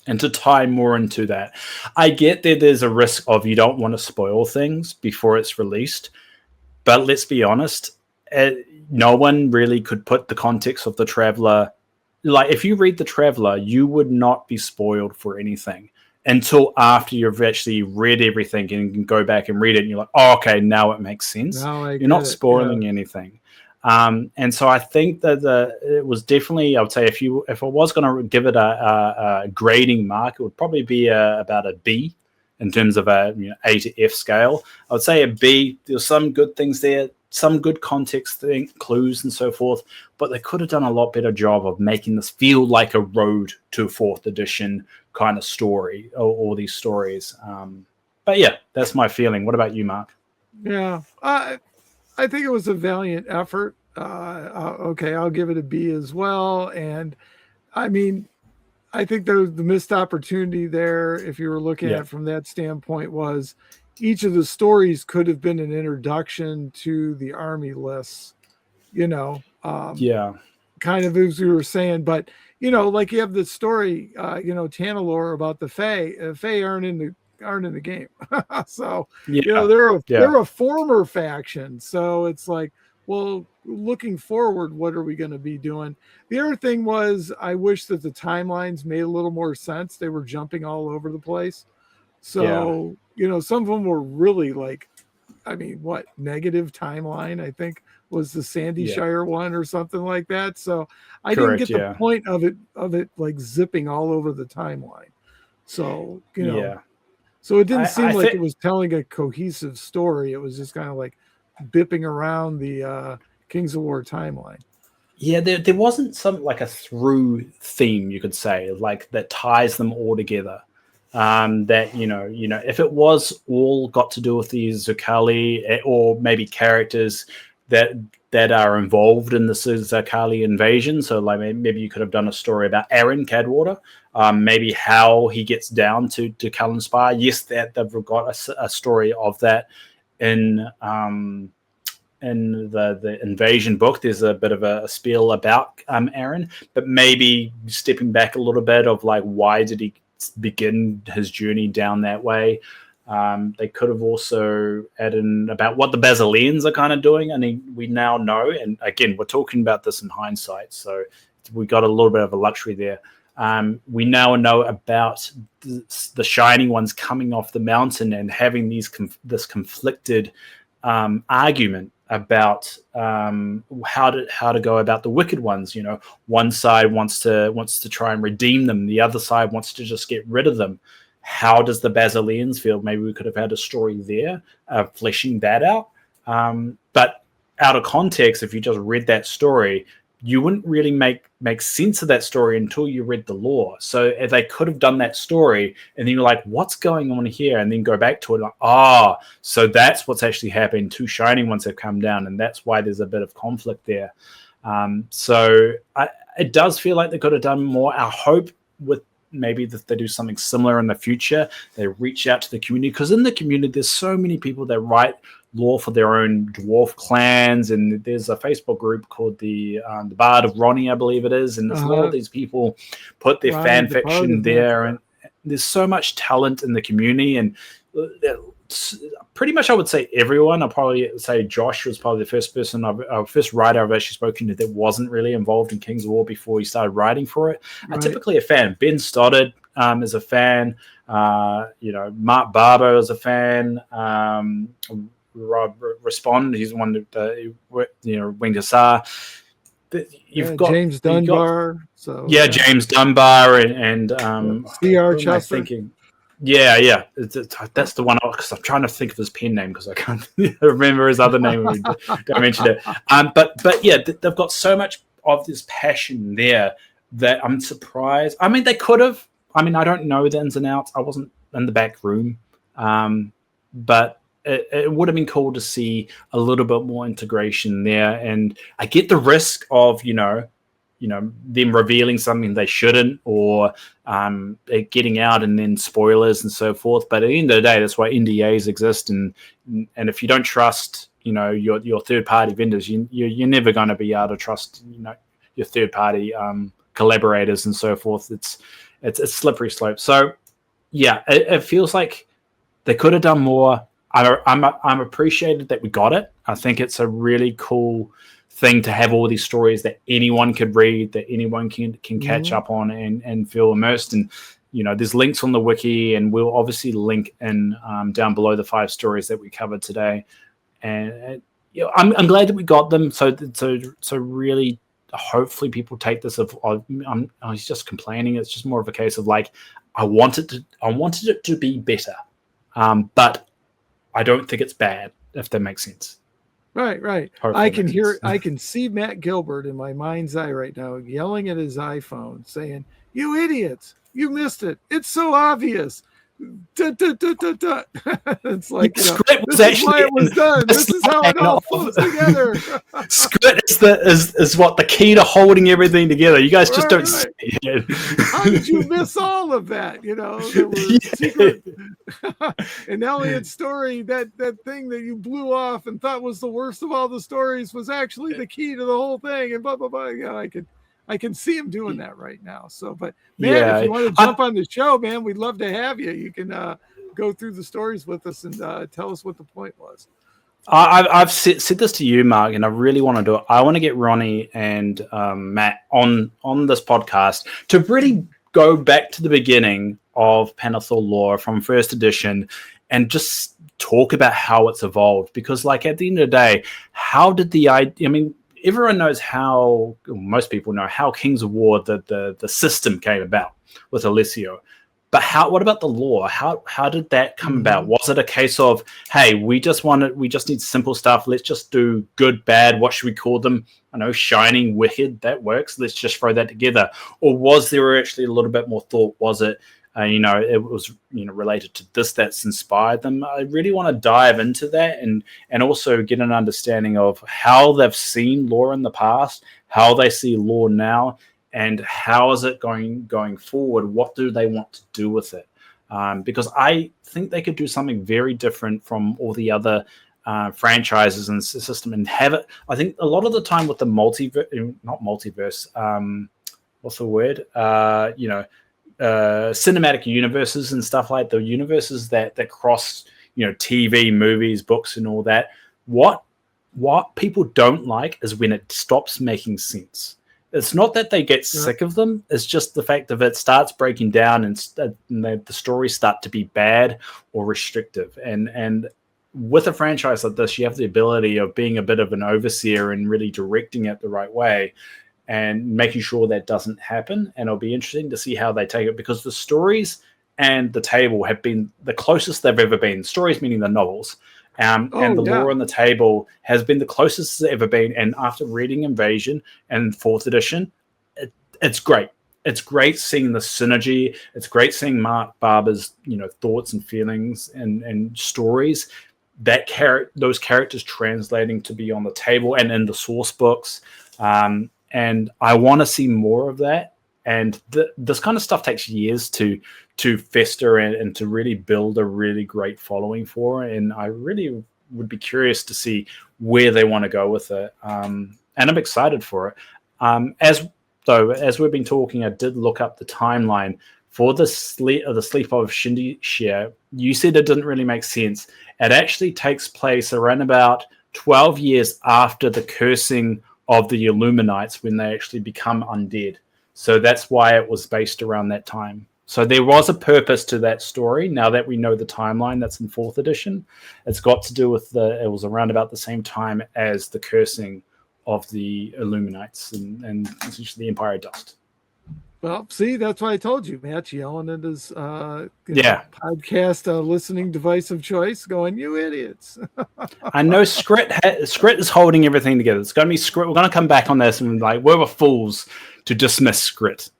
and to tie more into that. I get that there's a risk of you don't want to spoil things before it's released, but let's be honest, no one really could put the context of The Traveler. Like, if you read The Traveler, you would not be spoiled for anything until after you've actually read everything and can go back and read it, and you're like, oh, okay, now it makes sense. You're not spoiling anything. And so I think that it was definitely, I would say, if I was going to give it a grading mark, it would probably be about a B in terms of a A to F scale. I would say a B. There's some good things there, some good context clues and so forth, but they could have done a lot better job of making this feel like a road to 4th edition kind of story, or all these stories. But yeah, that's my feeling. What about you, Mark? Yeah, I think it was a valiant effort. Okay, I'll give it a B as well. And I mean, I think the missed opportunity there, if you were looking at it from that standpoint, was each of the stories could have been an introduction to the army lists, kind of as we were saying. But, like you have the story, Pannilore about the Fae. Fae aren't in the game. So, they're a former faction. So it's like, well, looking forward, what are we going to be doing? The other thing was, I wish that the timelines made a little more sense. They were jumping all over the place. So, some of them were really negative timeline, I think was the Sandy Shire one or something like that. So I didn't get the point of it like zipping all over the timeline. So, so it didn't seem like it was telling a cohesive story. It was just kind of like bipping around the Kings of War timeline. Yeah, there wasn't some like a through theme, you could say, like that ties them all together. That if it was all got to do with the Zerkali, or maybe characters that are involved in the Zerkali invasion, so like maybe you could have done a story about Aaron Cadwater, maybe how he gets down to Kallenspire. Yes, that they've got a story of that in the invasion book. There's a bit of a spiel about Aaron, but maybe stepping back a little bit of like, why did he begin his journey down that way? They could have also added in about what the Basileans are kind of doing. I mean, we now know, and again, we're talking about this in hindsight, so we got a little bit of a luxury there. We now know about the Shining Ones coming off the mountain and having this conflicted argument about how to go about the wicked ones. One side wants to try and redeem them, the other side wants to just get rid of them. How does the Basileans feel? Maybe we could have had a story there, fleshing that out. But out of context, if you just read that story, you wouldn't really make sense of that story until you read the lore. So if they could have done that story, and then you're like, what's going on here? And then go back to it, like, so that's what's actually happened. 2 Shining Ones have come down, and that's why there's a bit of conflict there. So it does feel like they could have done more. Our hope with maybe that they do something similar in the future, they reach out to the community, because in the community there's so many people that write lore for their own dwarf clans, and there's a Facebook group called the Bard of Ronnie, I believe it is, and there's a lot of these people put their fan fiction there, and there's so much talent in the community. And pretty much I would say everyone. I'll probably say Josh was probably the first person, first writer I've actually spoken to that wasn't really involved in Kings of War before he started writing for it. I'm typically a fan. Ben Stoddard is a fan. Mark Barber is a fan. Rob Respond, he's one that Winged Hussar. You've got James Dunbar. James Dunbar and C.R. Chester. That's the one, because I'm trying to think of his pen name because I can't remember his other name. We don't mention it. But yeah, they've got so much of this passion there that I'm surprised. I mean, they could have. I mean, I don't know the ins and outs. I wasn't in the back room, but it would have been cool to see a little bit more integration there. And I get the risk of, them revealing something they shouldn't, or it getting out and then spoilers and so forth. But at the end of the day, that's why NDAs exist, and if you don't trust your third party vendors, you're never going to be able to trust your third party collaborators and so forth. It's a slippery slope. So yeah, it feels like they could have done more. I'm appreciated that we got it. I think it's a really cool thing to have all these stories that anyone could read, that anyone can catch up on and feel immersed. And there's links on the wiki, and we'll obviously link in down below the 5 stories that we covered today. And I'm glad that we got them. So really, hopefully people take this I was just complaining. It's just more of a case of like, I wanted it to be better, but I don't think it's bad, if that makes sense. Right. I can see Matt Gilbert in my mind's eye right now yelling at his iPhone saying, "You idiots, you missed it. It's so obvious." It's like, this is why it was done. This is how it all flows together. Script is what the key to holding everything together. You guys just don't see it. How did you miss all of that? There was secret. And Elliot's story, that thing that you blew off and thought was the worst of all the stories, was actually the key to the whole thing. And blah blah blah. I can see him doing that right now. So, but man, if you want to jump on the show, man, we'd love to have you. You can go through the stories with us and tell us what the point was. I've said this to you, Mark, and I really want to do it. I want to get Ronnie and Matt on this podcast to really go back to the beginning of Pannilore lore from first edition and just talk about how it's evolved. Because, like, at the end of the day, how did everyone knows most people know how Kings of War, the system came about with Alessio. But what about the lore? How did that come about? Was it a case of, hey, we just need simple stuff. Let's just do good, bad. What should we call them? I know, shining, wicked. That works. Let's just throw that together. Or was there actually a little bit more thought? Was it, it was related to this that's inspired them? I really want to dive into that and also get an understanding of how they've seen lore in the past, how they see lore now, and how is it going forward? What do they want to do with it? Because I think they could do something very different from all the other franchises and system, and have it. I think a lot of the time with the what's the word? Cinematic universes and stuff, like the universes that cross, TV, movies, books, and all that. What people don't like is when it stops making sense. It's not that they get sick of them. It's just the fact of it starts breaking down and the stories start to be bad or restrictive. And with a franchise like this, you have the ability of being a bit of an overseer and really directing it the right way and making sure that doesn't happen. And it'll be interesting to see how they take it, because the stories and the table have been the closest they've ever been. Stories meaning the novels. And the lore on the table has been the closest it's ever been. And after reading Invasion and 4th edition, it's great. It's great seeing the synergy. It's great seeing Mark Barber's thoughts and feelings and stories. Those characters translating to be on the table and in the source books. And I want to see more of that. And this kind of stuff takes years to fester and to really build a really great following for. And I really would be curious to see where they want to go with it. And I'm excited for it. As we've been talking, I did look up the timeline for the sleep of Shindy Share. You said it didn't really make sense. It actually takes place around about 12 years after the cursing of the Illuminates, when they actually become undead. So that's why it was based around that time. So there was a purpose to that story. Now that we know the timeline that's in 4th edition, it's got to do with it was around about the same time as the cursing of the Illuminates and essentially the Empire of Dust. Well, see, that's why I told you, Matt's yelling at his podcast listening device of choice, going, "You idiots!" I know Scrit is holding everything together. It's going to be Scrit. We're going to come back on this and we were fools to dismiss Scrit.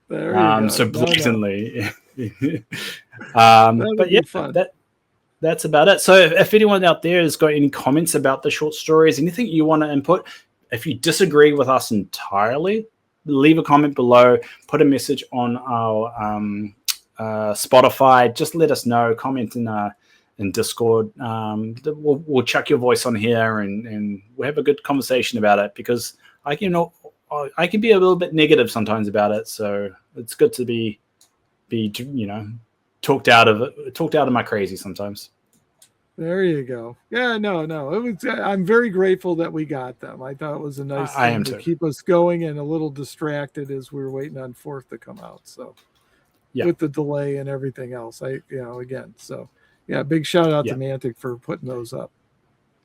There you go. So blatantly. But yeah, fun. That's about it. So if anyone out there has got any comments about the short stories, anything you want to input, if you disagree with us entirely, leave a comment below, put a message on our Spotify. Just let us know. Comment in Discord. We'll chuck your voice on here, and we'll have a good conversation about it, because I can be a little bit negative sometimes about it. So it's good to be talked out of my crazy sometimes. There you go. Yeah, no. It was. I'm very grateful that we got them. I thought it was a nice thing to keep us going and a little distracted as we were waiting on 4th to come out. So, with the delay and everything else, So, yeah, big shout out to Mantic for putting those up.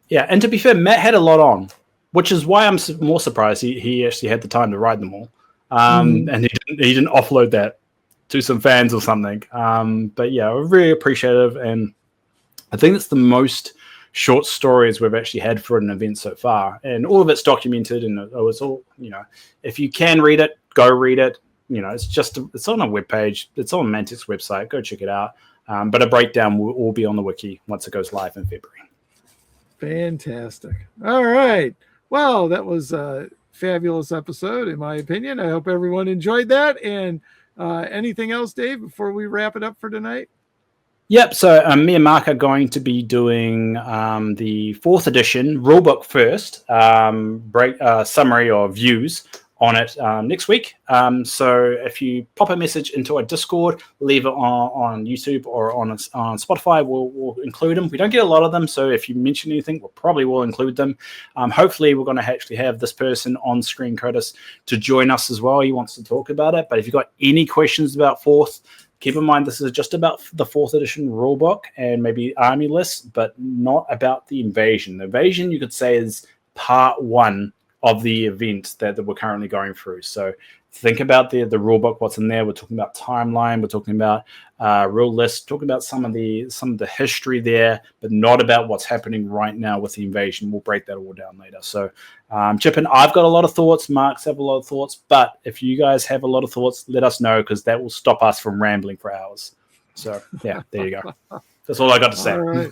Yeah, and to be fair, Matt had a lot on, which is why I'm more surprised he actually had the time to write them all, and he didn't offload that to some fans or something. But yeah, we're really appreciative, and I think it's the most short stories we've actually had for an event so far, and all of it's documented, and it's all, if you can read it, go read it. It's on a webpage. It's on Mantic's website. Go check it out. But a breakdown will all be on the wiki once it goes live in February. Fantastic. All right. Well, that was a fabulous episode, in my opinion. I hope everyone enjoyed that. And anything else, Dave, before we wrap it up for tonight? Yep. So me and Mark are going to be doing the 4th edition rulebook first, summary or views on it next week. So if you pop a message into our Discord, leave it on YouTube or on Spotify, we'll include them. We don't get a lot of them, so if you mention anything, we probably will include them. Hopefully we're going to actually have this person on screen, Curtis, to join us as well. He wants to talk about it. But if you've got any questions about 4th, keep in mind this is just about the 4th edition rulebook and maybe army lists, but not about the invasion. The invasion, you could say, is part 1 of the event that we're currently going through. So think about the rulebook, what's in there. We're talking about timeline. We're talking about rule list. Talking about some of the history there, but not about what's happening right now with the invasion. We'll break that all down later. So Chip and I've got a lot of thoughts. Mark's have a lot of thoughts. But if you guys have a lot of thoughts, let us know, because that will stop us from rambling for hours. So yeah, there you go. That's all I got to say. All right.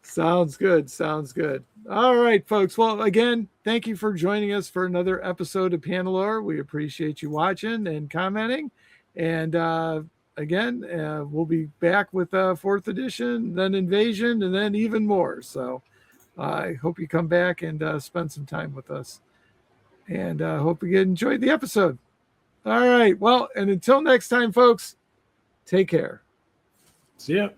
Sounds good. All right, folks. Well, again, thank you for joining us for another episode of Pannilore. We appreciate you watching and commenting. And again, we'll be back with 4th edition, then invasion, and then even more. So I hope you come back and spend some time with us. And hope you enjoyed the episode. All right. Well, and until next time, folks, take care. See ya.